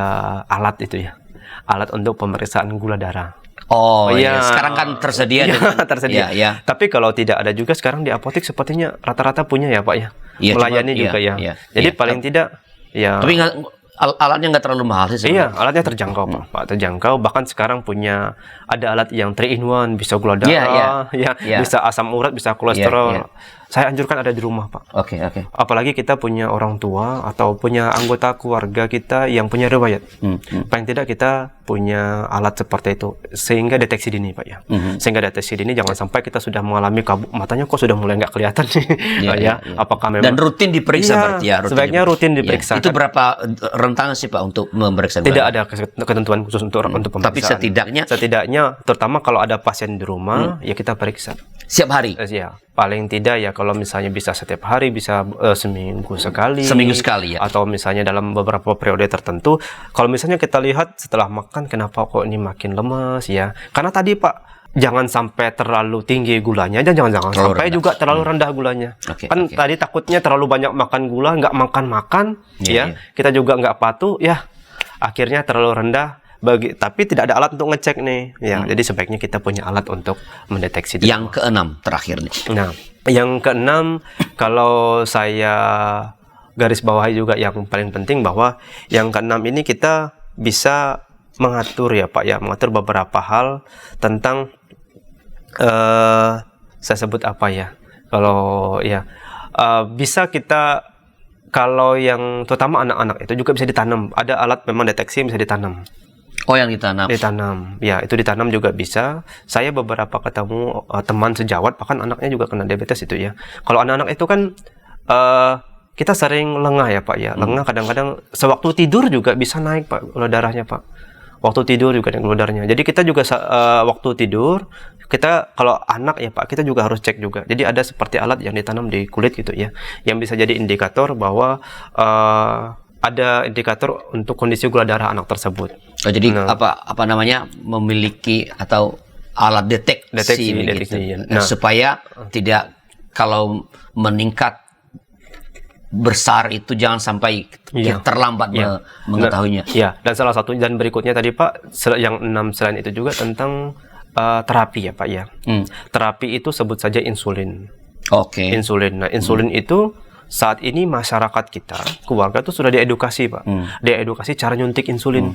alat itu ya, alat untuk pemeriksaan gula darah. Sekarang kan tersedia. Tersedia. Tapi kalau tidak ada juga sekarang di apotek sepertinya rata-rata punya ya Pak ya, melayani juga ya. Jadi paling tidak ya. Tapi alatnya nggak terlalu mahal sih sebenarnya. Alatnya terjangkau Pak, terjangkau. Bahkan sekarang ada alat yang 3-in-1, bisa gula darah, bisa asam urat, bisa kolesterol. Saya anjurkan ada di rumah Pak. Apalagi kita punya orang tua atau punya anggota keluarga kita yang punya riwayat. Paling tidak kita punya alat seperti itu, sehingga deteksi dini Pak ya. Sehingga deteksi dini, jangan sampai kita sudah mengalami kabut, matanya kok sudah mulai nggak kelihatan nih. Apakah memang, dan rutin diperiksa berarti ya? Sebaiknya rutin diperiksa. Itu berapa rentang sih Pak untuk memeriksa? Tidak ada ketentuan khusus untuk pemeriksaan. Tapi setidaknya terutama kalau ada pasien di rumah, ya kita periksa. Setiap hari? Ya, paling tidak ya kalau misalnya bisa setiap hari, bisa seminggu sekali. Ya? Atau misalnya dalam beberapa periode tertentu. Kalau misalnya kita lihat setelah makan, kenapa kok ini makin lemas ya? Karena tadi Pak, jangan sampai terlalu tinggi gulanya, dan jangan sampai rendah. Juga terlalu rendah gulanya. Tadi takutnya terlalu banyak makan gula, nggak makan, kita juga nggak patuh, ya akhirnya terlalu rendah. Tapi tidak ada alat untuk ngecek nih, jadi sebaiknya kita punya alat untuk mendeteksi. Yang keenam terakhir nih. Nah, yang keenam, kalau saya garis bawahi juga yang paling penting, bahwa yang keenam ini kita bisa mengatur ya Pak ya, mengatur beberapa hal tentang saya sebut apa ya, kalau ya bisa kita, kalau yang terutama anak-anak itu juga bisa ditanam, ada alat memang deteksi yang bisa ditanam. Yang ditanam? Ditanam, ya itu ditanam juga bisa. Saya beberapa ketemu teman sejawat, bahkan anaknya juga kena diabetes itu ya. Kalau anak-anak itu kan kita sering lengah ya Pak ya, lengah kadang-kadang sewaktu tidur juga bisa naik Pak gula darahnya Pak. Waktu tidur juga naik gula darahnya. Jadi kita juga waktu tidur, kita kalau anak ya Pak, kita juga harus cek juga. Jadi ada seperti alat yang ditanam di kulit gitu ya, yang bisa jadi indikator bahwa ada indikator untuk kondisi gula darah anak tersebut. Jadi apa namanya, memiliki atau alat deteksi ya. supaya tidak, kalau meningkat besar itu jangan sampai kita terlambat mengetahuinya. Dan salah satu dan berikutnya tadi Pak, yang 6 selain itu juga tentang terapi ya Pak ya. Terapi itu sebut saja insulin. Insulin. Nah, insulin itu saat ini masyarakat kita, keluarga tuh sudah diedukasi Pak. Diedukasi cara nyuntik insulin.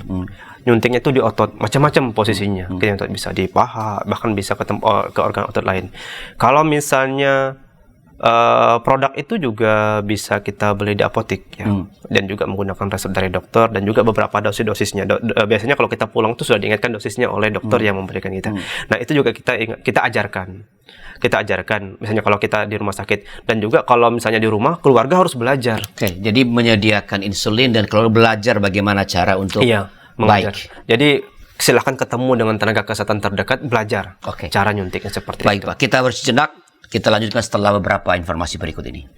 Nyuntiknya itu di otot, macam-macam posisinya. Mungkin bisa di paha, bahkan bisa ke organ otot lain. Kalau misalnya produk itu juga bisa kita beli di apotek ya, dan juga menggunakan resep dari dokter dan juga beberapa dosisnya. Biasanya kalau kita pulang tuh sudah diingatkan dosisnya oleh dokter yang memberikan kita. Nah itu juga kita ajarkan. Misalnya kalau kita di rumah sakit, dan juga kalau misalnya di rumah, keluarga harus belajar. Jadi menyediakan insulin dan keluarga belajar bagaimana cara untuk baik. Jadi silahkan ketemu dengan tenaga kesehatan terdekat, belajar cara nyuntiknya seperti itu. Baik Pak, kita harus sejenak. Kita lanjutkan setelah beberapa informasi berikut ini.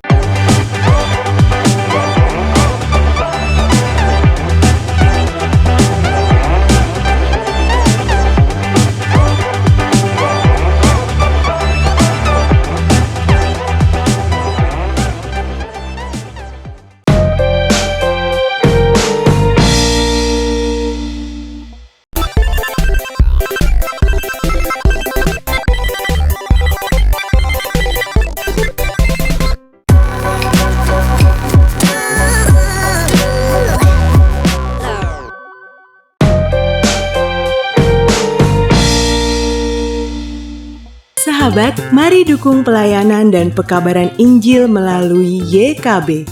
Sahabat, mari dukung pelayanan dan pekabaran Injil melalui YKB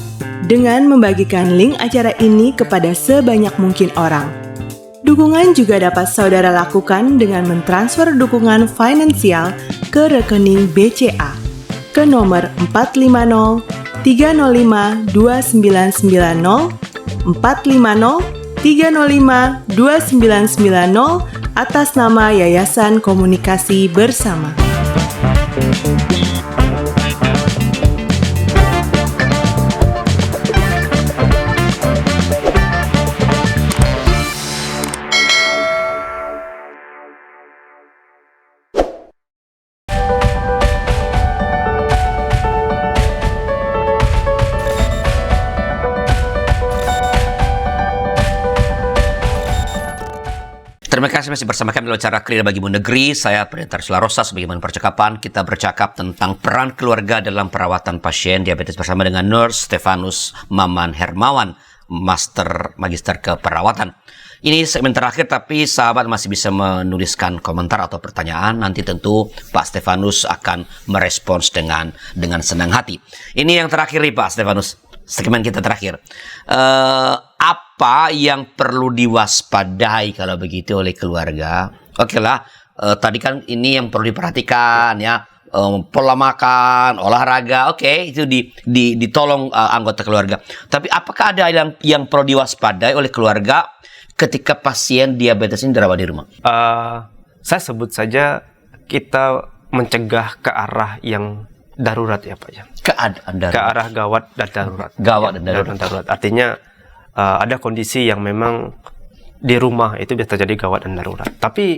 dengan membagikan link acara ini kepada sebanyak mungkin orang. Dukungan juga dapat saudara lakukan dengan mentransfer dukungan finansial ke rekening BCA ke nomor 450 305 2990 450 305 2990 atas nama Yayasan Komunikasi Bersama. Terima kasih masih bersama kami dalam acara Clear Bagimu Negeri. Saya Pendeta Arsula Rosas. Bagaimana percakapan? Kita bercakap tentang peran keluarga dalam perawatan pasien diabetes bersama dengan Nurse Stefanus Maman Hermawan, Magister Keperawatan. Ini segmen terakhir, tapi sahabat masih bisa menuliskan komentar atau pertanyaan. Nanti tentu Pak Stefanus akan merespons dengan senang hati. Ini yang terakhir nih Pak Stefanus, segmen kita terakhir. Apa yang perlu diwaspadai kalau begitu oleh keluarga? Tadi kan ini yang perlu diperhatikan ya, pola makan, olahraga, itu ditolong anggota keluarga. Tapi apakah ada yang perlu diwaspadai oleh keluarga ketika pasien diabetes ini dirawat di rumah? Saya sebut saja kita mencegah ke arah yang darurat ya Pak ya. Keadaan darurat. Ke arah gawat dan darurat. Darurat. Artinya ada kondisi yang memang di rumah itu bisa terjadi gawat dan darurat. Tapi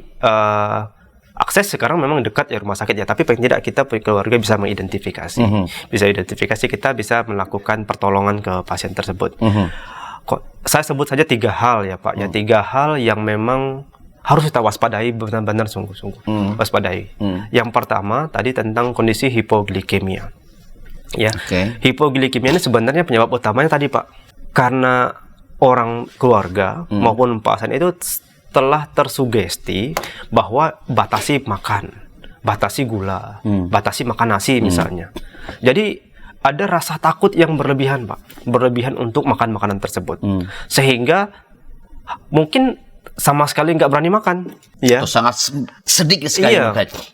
akses sekarang memang dekat ya rumah sakit ya. Tapi paling tidak kita keluarga bisa mengidentifikasi. Bisa identifikasi, kita bisa melakukan pertolongan ke pasien tersebut. Saya sebut saja 3 hal ya Pak. Ya 3 hal yang memang harus kita waspadai, benar-benar sungguh-sungguh waspadai. Yang pertama tadi tentang kondisi hipoglikemia. Ya, hipoglikemia ini sebenarnya penyebab utamanya tadi Pak, karena orang keluarga maupun pasien itu telah tersugesti bahwa batasi makan, batasi gula, batasi makan nasi misalnya. Jadi ada rasa takut yang berlebihan Pak, berlebihan untuk makan makanan tersebut, sehingga mungkin sama sekali nggak berani makan, ya. Atau sangat sedikit sekali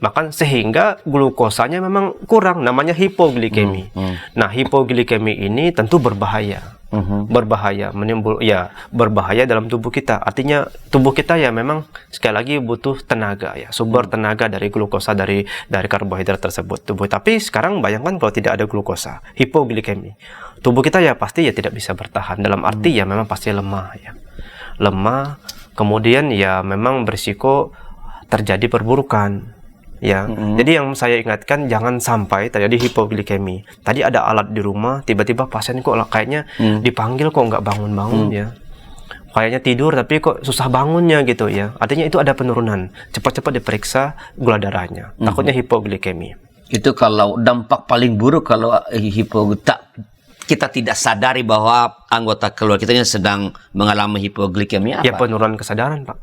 makan, sehingga glukosanya memang kurang, namanya hipoglikemi. Nah, hipoglikemi ini tentu berbahaya. Berbahaya dalam tubuh kita. Artinya tubuh kita ya memang sekali lagi butuh tenaga ya, sumber tenaga dari glukosa, dari karbohidrat tersebut tubuh. Tapi sekarang bayangkan kalau tidak ada glukosa, hipoglikemi, tubuh kita ya pasti ya tidak bisa bertahan, dalam arti ya memang pasti lemah ya. Lemah, kemudian ya memang berisiko terjadi perburukan Ya, jadi yang saya ingatkan jangan sampai terjadi hipoglikemi. Tadi ada alat di rumah, tiba-tiba pasien kok kayaknya dipanggil kok nggak bangun-bangun ya. Kayaknya tidur tapi kok susah bangunnya gitu ya. Artinya itu ada penurunan. Cepat-cepat diperiksa gula darahnya. Takutnya hipoglikemi. Itu kalau dampak paling buruk kalau kita tidak sadari bahwa anggota keluarga kita sedang mengalami hipoglikemi apa? Ya penurunan kesadaran, Pak.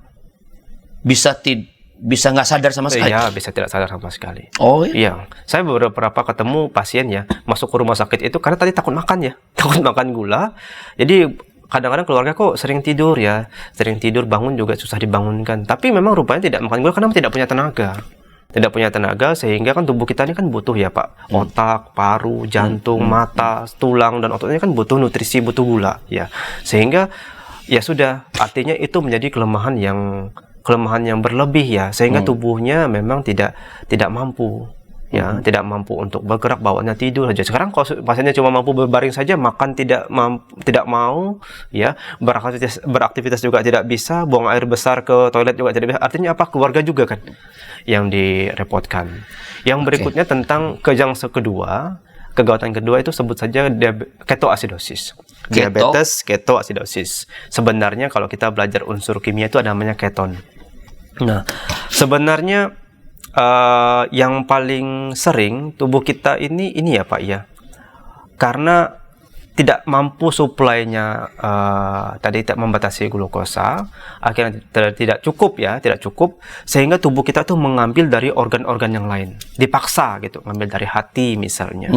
Bisa nggak sadar sama sekali? Iya, bisa tidak sadar sama sekali. Oh iya? Iya, saya beberapa ketemu pasien ya, masuk ke rumah sakit itu karena tadi takut makan ya, takut makan gula. Jadi kadang-kadang keluarga kok sering tidur ya, sering tidur, bangun juga susah dibangunkan. Tapi memang rupanya tidak makan gula karena tidak punya tenaga. Tidak punya tenaga sehingga kan tubuh kita ini kan butuh ya Pak, otak, paru, jantung, mata, tulang, dan ototnya kan butuh nutrisi, butuh gula ya. Sehingga ya sudah, artinya itu menjadi kelemahan yang berlebih ya, sehingga tubuhnya memang tidak mampu ya, tidak mampu untuk bergerak, bawaannya tidur saja. Sekarang kalau pasiennya cuma mampu berbaring saja, makan tidak mau ya, beraktivitas juga tidak bisa, buang air besar ke toilet juga tidak bisa. Artinya apa? Keluarga juga kan yang direpotkan. Yang berikutnya tentang kegawatan kedua itu sebut saja ketoasidosis. Diabetes ketoasidosis. Sebenarnya kalau kita belajar unsur kimia itu ada namanya keton. Nah, sebenarnya yang paling sering tubuh kita ini ya Pak ya, karena tidak mampu suplainya tadi tidak membatasi glukosa, akhirnya tidak cukup, sehingga tubuh kita tuh mengambil dari organ-organ yang lain, dipaksa gitu, ngambil dari hati misalnya,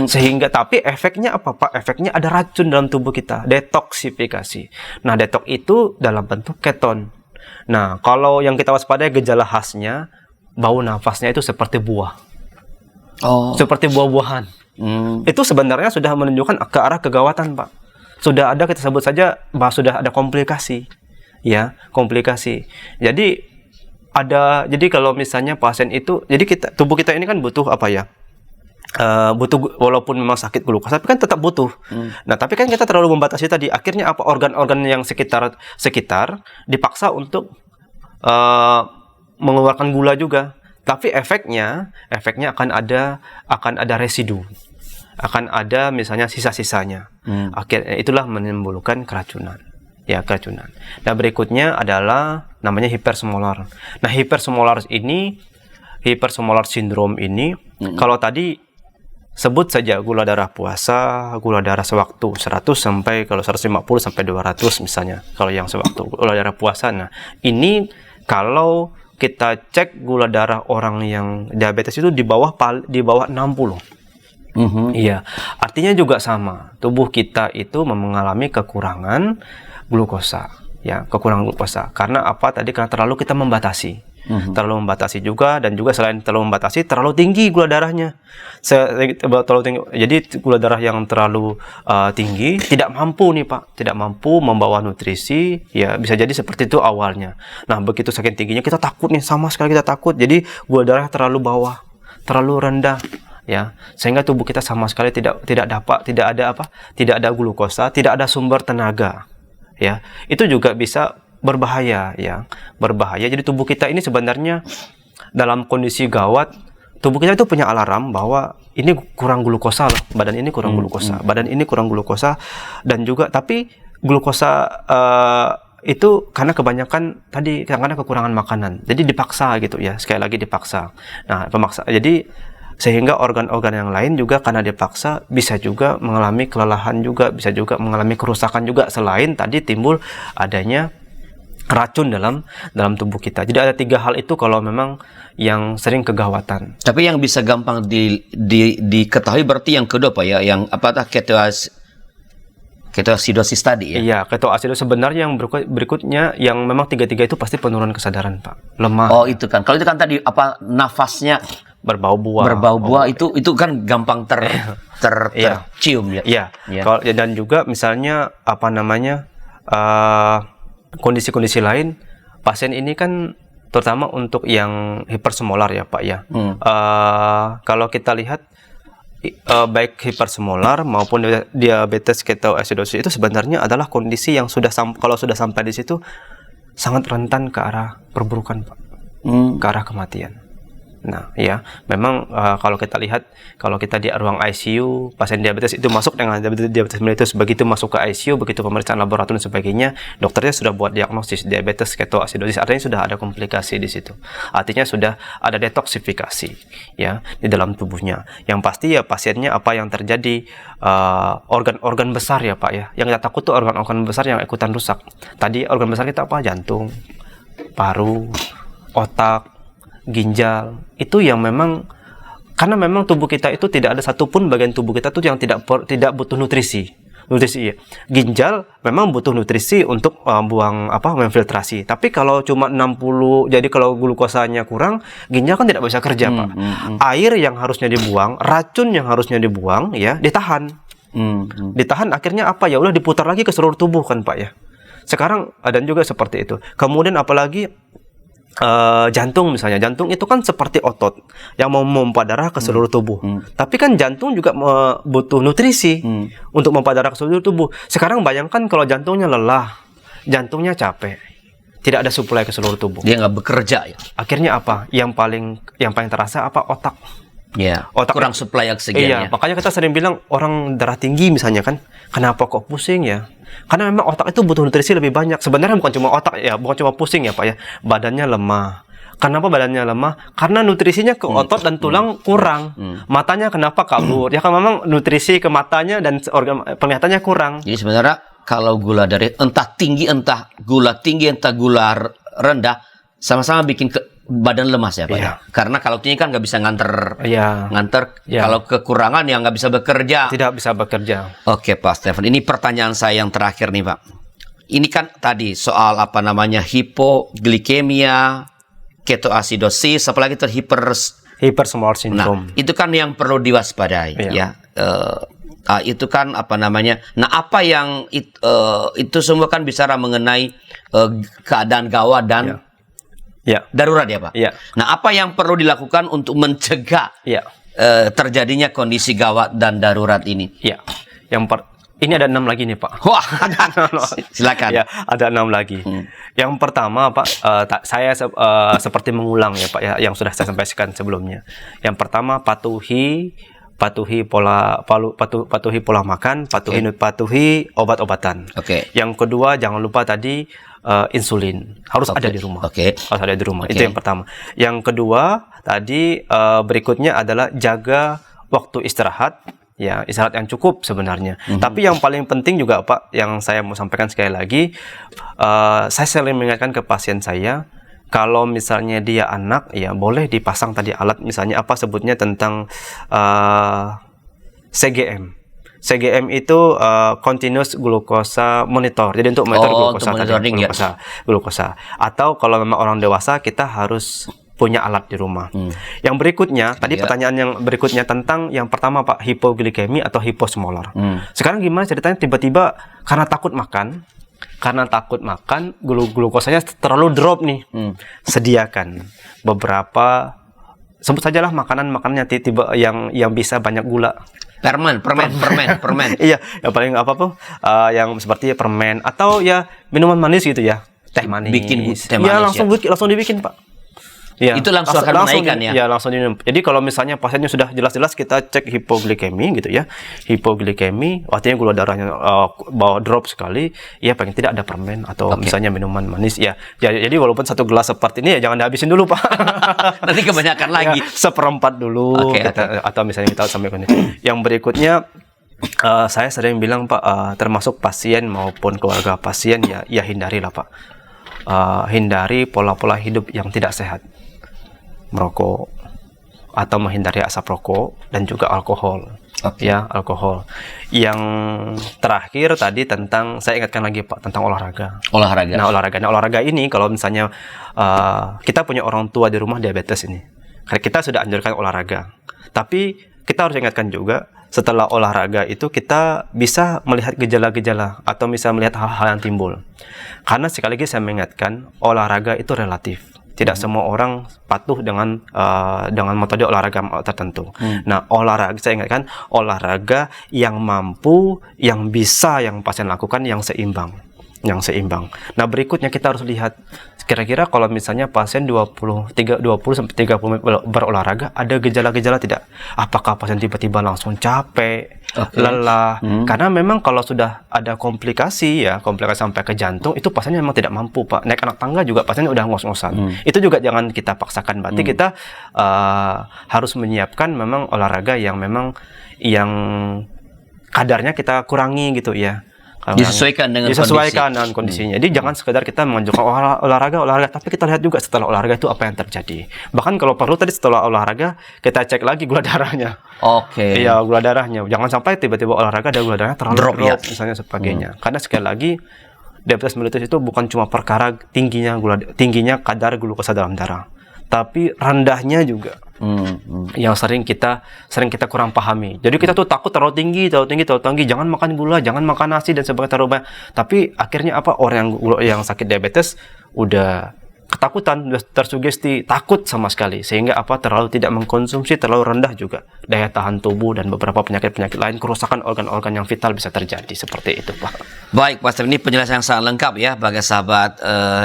sehingga tapi efeknya apa Pak? Efeknya ada racun dalam tubuh kita, detoksifikasi. Nah, detoks itu dalam bentuk keton. Nah, kalau yang kita waspadai gejala khasnya, bau nafasnya itu seperti buah. Seperti buah-buahan. Itu sebenarnya sudah menunjukkan ke arah kegawatan, Pak. Sudah ada, kita sebut saja bahwa sudah ada komplikasi. Ya, komplikasi. Jadi kalau misalnya pasien itu, jadi tubuh kita ini kan butuh apa ya? Butuh, walaupun memang sakit glukosa, tapi kan tetap butuh. Nah, tapi kan kita terlalu membatasi tadi. Akhirnya apa? Organ-organ yang sekitar dipaksa untuk mengeluarkan gula juga. Tapi efeknya akan ada residu. Akan ada misalnya sisa-sisanya. Akhirnya itulah menimbulkan keracunan. Ya, keracunan. Nah, berikutnya adalah namanya hipersmolar. Nah, hipersmolar sindrom ini, kalau tadi sebut saja gula darah puasa, gula darah sewaktu 100 sampai kalau 150 sampai 200 misalnya. Kalau yang sewaktu gula darah puasa. Nah, ini kalau kita cek gula darah orang yang diabetes itu di bawah 60. Iya, artinya juga sama. Tubuh kita itu mengalami kekurangan glukosa, ya, kekurangan glukosa. Karena apa? Tadi karena terlalu kita membatasi. Terlalu membatasi juga, dan juga selain terlalu membatasi, terlalu tinggi gula darahnya. Terlalu tinggi. Jadi gula darah yang terlalu tinggi tidak mampu nih Pak, tidak mampu membawa nutrisi. Ya, bisa jadi seperti itu awalnya. Nah, begitu saking tingginya kita takut nih, sama sekali kita takut. Jadi gula darah terlalu bawah, terlalu rendah. Ya, sehingga tubuh kita sama sekali tidak ada glukosa, tidak ada sumber tenaga. Ya, itu juga bisa berbahaya ya, berbahaya. Jadi tubuh kita ini sebenarnya dalam kondisi gawat, tubuh kita itu punya alarm bahwa ini kurang glukosa loh, badan ini kurang glukosa, badan ini kurang glukosa, dan juga tapi glukosa itu karena kebanyakan tadi, karena kekurangan makanan, jadi dipaksa gitu ya, sekali lagi dipaksa. Nah, jadi sehingga organ-organ yang lain juga karena dipaksa bisa juga mengalami kelelahan juga, bisa juga mengalami kerusakan juga, selain tadi timbul adanya racun dalam tubuh kita. Jadi ada 3 hal itu kalau memang yang sering kegawatan. Tapi yang bisa gampang diketahui berarti yang kedua Pak ya, yang ketoasidosis tadi ya? Iya, ketoasidosis sebenarnya yang berikutnya yang memang 3 itu pasti penurunan kesadaran Pak, lemah. Oh itu kan, kalau itu kan tadi apa, nafasnya berbau buah. Itu kan gampang tercium ya. Iya. Kalau dan juga misalnya apa namanya kondisi-kondisi lain, pasien ini kan terutama untuk yang hipersmolar ya Pak ya. Kalau kita lihat baik hipersmolar maupun diabetes ketoasidosis itu sebenarnya adalah kondisi yang kalau sudah sampai di situ sangat rentan ke arah perburukan Pak, ke arah kematian. Nah, ya, memang kalau kita lihat, kalau kita di ruang ICU, pasien diabetes itu masuk dengan diabetes mellitus, begitu masuk ke ICU, begitu pemeriksaan laboratorium dan sebagainya, dokternya sudah buat diagnosis diabetes ketoasidosis, artinya sudah ada komplikasi di situ. Artinya sudah ada detoksifikasi ya di dalam tubuhnya. Yang pasti ya pasiennya apa yang terjadi, organ-organ besar ya Pak ya. Yang kita takut tuh organ-organ besar yang ikutan rusak. Tadi organ besar kita apa? Jantung, paru, otak, ginjal, itu yang memang, karena memang tubuh kita itu tidak ada satupun bagian tubuh kita tuh yang tidak butuh nutrisi. Ya. Ginjal memang butuh nutrisi untuk memfiltrasi. Tapi kalau cuma 60, jadi kalau glukosanya kurang, ginjal kan tidak bisa kerja, Pak. Air yang harusnya dibuang, racun yang harusnya dibuang, ya ditahan. Ditahan, akhirnya apa? Ya udah diputar lagi ke seluruh tubuh kan, Pak ya. Sekarang ada juga seperti itu. Kemudian apalagi jantung misalnya, jantung itu kan seperti otot yang mau memompa darah ke seluruh tubuh. Tapi kan jantung juga butuh nutrisi untuk memompa darah ke seluruh tubuh. Sekarang bayangkan kalau jantungnya lelah, jantungnya capek, tidak ada suplai ke seluruh tubuh. Dia nggak bekerja ya. Akhirnya apa? Yang paling terasa apa? Otak. Ya. Otak kurang suplai oksigen. Iya, makanya kita sering bilang orang darah tinggi misalnya kan, kenapa kok pusing ya? Karena memang otak itu butuh nutrisi lebih banyak. Sebenarnya bukan cuma otak ya, bukan cuma pusing ya Pak ya. Badannya lemah. Kenapa badannya lemah? Karena nutrisinya ke otot dan tulang kurang. Matanya kenapa kabur? Ya kan memang nutrisi ke matanya dan organ penglihatannya kurang. Jadi sebenarnya kalau gula darah entah gula tinggi, entah gula rendah, sama-sama bikin badan lemas ya Pak ya. Karena kalau tinggi kan nggak bisa nganter. Kalau kekurangan ya nggak bisa bekerja. Tidak bisa bekerja. Oke Pak Stephen, ini pertanyaan saya yang terakhir nih Pak. Ini kan tadi soal hipoglikemia, ketoasidosis, apalagi itu hypersmall syndrome. Nah, itu kan yang perlu diwaspadai ya. Itu kan Nah, apa yang itu semua kan bicara mengenai keadaan gawat dan darurat ya Pak. Nah, apa yang perlu dilakukan untuk mencegah terjadinya kondisi gawat dan darurat ini? Ini ada 6 lagi nih Pak. Wah, silakan. Ya, ada 6 lagi. Yang pertama Pak, saya seperti mengulang ya Pak ya, yang sudah saya sampaikan sebelumnya. Yang pertama patuhi pola makan, patuhi obat-obatan. Yang kedua jangan lupa tadi insulin harus ada di rumah. Harus ada di rumah. Itu yang pertama. Yang kedua tadi berikutnya adalah jaga waktu istirahat. Ya, istirahat yang cukup sebenarnya. Tapi yang paling penting juga Pak, yang saya mau sampaikan sekali lagi, saya sering mengingatkan ke pasien saya, kalau misalnya dia anak, ya boleh dipasang tadi alat, misalnya apa sebutnya tentang CGM. CGM itu Continuous Glucose Monitor. Jadi untuk monitor glukosa. Atau kalau memang orang dewasa, kita harus punya alat di rumah. Yang berikutnya, tadi pertanyaan yang berikutnya tentang yang pertama Pak, hipoglikemi atau hiposmolar. Sekarang gimana ceritanya tiba-tiba karena takut makan, glukosanya terlalu drop nih. Sediakan beberapa, sebut sajalah makanan-makanannya tiba yang bisa banyak gula. Permen. Iya, yang paling yang seperti permen atau ya minuman manis gitu ya, teh manis. Bikin teh manis. Ya langsung dibikin Pak. Ya, itu langsung akan menaikkan ya? Ya, langsung diminum. Jadi kalau misalnya pasiennya sudah jelas-jelas kita cek hipoglikemi gitu ya. Hipoglikemi, artinya gula darahnya bawa drop sekali, ya paling tidak ada permen atau misalnya minuman manis ya. Jadi walaupun 1 gelas seperti ini ya jangan dihabisin dulu Pak. Nanti kebanyakan lagi. Seperempat dulu atau misalnya kita sampai ke yang berikutnya. Saya sering bilang Pak, termasuk pasien maupun keluarga pasien ya hindarilah Pak. Hindari pola-pola hidup yang tidak sehat. Merokok atau menghindari asap rokok dan juga alkohol. Alkohol. Yang terakhir tadi tentang, saya ingatkan lagi Pak, tentang olahraga. Nah, olahraga ini kalau misalnya kita punya orang tua di rumah diabetes ini, kita sudah anjurkan olahraga. Tapi kita harus ingatkan juga, setelah olahraga itu kita bisa melihat gejala-gejala atau bisa melihat hal-hal yang timbul. Karena sekali lagi saya mengingatkan, olahraga itu relatif. Tidak semua orang patuh dengan metode olahraga tertentu. Nah, saya ingatkan, olahraga yang mampu, yang bisa yang pasien lakukan, yang seimbang. yang seimbang. Nah, berikutnya kita harus lihat kira-kira kalau misalnya pasien 20 sampai 30 menit berolahraga, ada gejala-gejala tidak? Apakah pasien tiba-tiba langsung capek, lelah? Karena memang kalau sudah ada komplikasi sampai ke jantung, itu pasiennya memang tidak mampu, Pak. Naik anak tangga juga pasiennya udah ngos-ngosan. Itu juga jangan kita paksakan. Berarti kita harus menyiapkan memang olahraga yang memang yang kadarnya kita kurangi gitu ya. Disesuaikan dengan kondisinya. Jadi jangan sekedar kita mengajukan olahraga, tapi kita lihat juga setelah olahraga itu apa yang terjadi. Bahkan kalau perlu tadi setelah olahraga kita cek lagi gula darahnya. Iya, gula darahnya. Jangan sampai tiba-tiba olahraga ada gula darahnya terlalu drop misalnya sebagainya. Karena sekali lagi diabetes mellitus itu bukan cuma perkara tingginya kadar glukosa dalam darah, tapi rendahnya juga. Yang sering kita kurang pahami. Jadi kita tuh takut terlalu tinggi, jangan makan gula, jangan makan nasi dan sebagainya terlalu banyak. Tapi akhirnya apa? Orang yang sakit diabetes udah ketakutan, udah tersugesti, takut sama sekali, sehingga apa? Terlalu tidak mengkonsumsi, terlalu rendah juga daya tahan tubuh dan beberapa penyakit-penyakit lain, kerusakan organ-organ yang vital bisa terjadi seperti itu, Pak. Baik, Pastor, ini penjelasan yang sangat lengkap ya bagi sahabat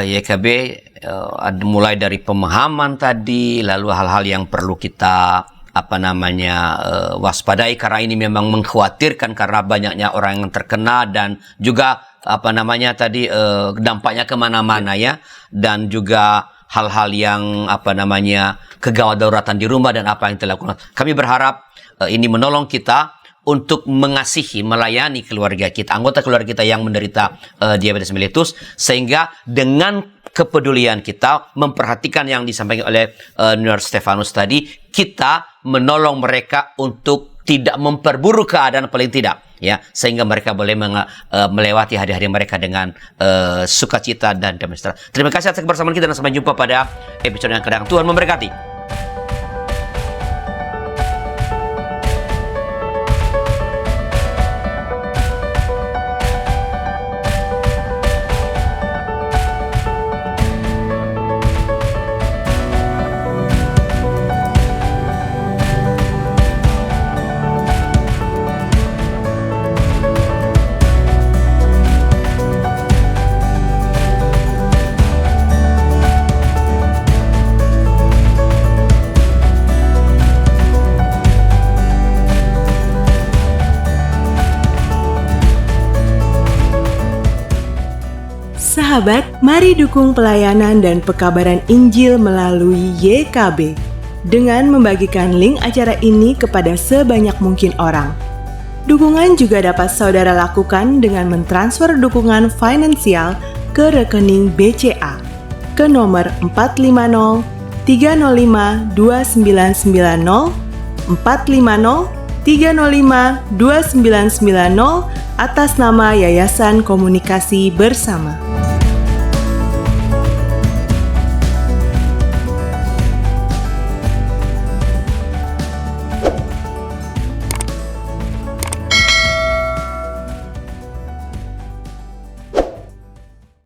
YKB. Mulai dari pemahaman tadi, lalu hal-hal yang perlu kita waspadai, karena ini memang mengkhawatirkan karena banyaknya orang yang terkena dan juga dampaknya kemana-mana ya, dan juga hal-hal yang kegawat dauratan di rumah dan apa yang dilakukan. Kami berharap ini menolong kita untuk mengasihi, melayani keluarga kita, anggota keluarga kita yang menderita diabetes mellitus, sehingga dengan kepedulian kita memperhatikan yang disampaikan oleh Nurse Stefanus tadi, kita menolong mereka untuk tidak memperburuk keadaan paling tidak ya, sehingga mereka boleh melewati hari-hari mereka dengan sukacita dan damai sejahtera. Terima kasih atas kebersamaan kita dan sampai jumpa pada episode yang akan datang. Tuhan memberkati. Sahabat, mari dukung pelayanan dan pekabaran Injil melalui YKB dengan membagikan link acara ini kepada sebanyak mungkin orang. Dukungan juga dapat saudara lakukan dengan mentransfer dukungan finansial ke rekening BCA ke nomor 450 305 2990 450 305 2990 atas nama Yayasan Komunikasi Bersama.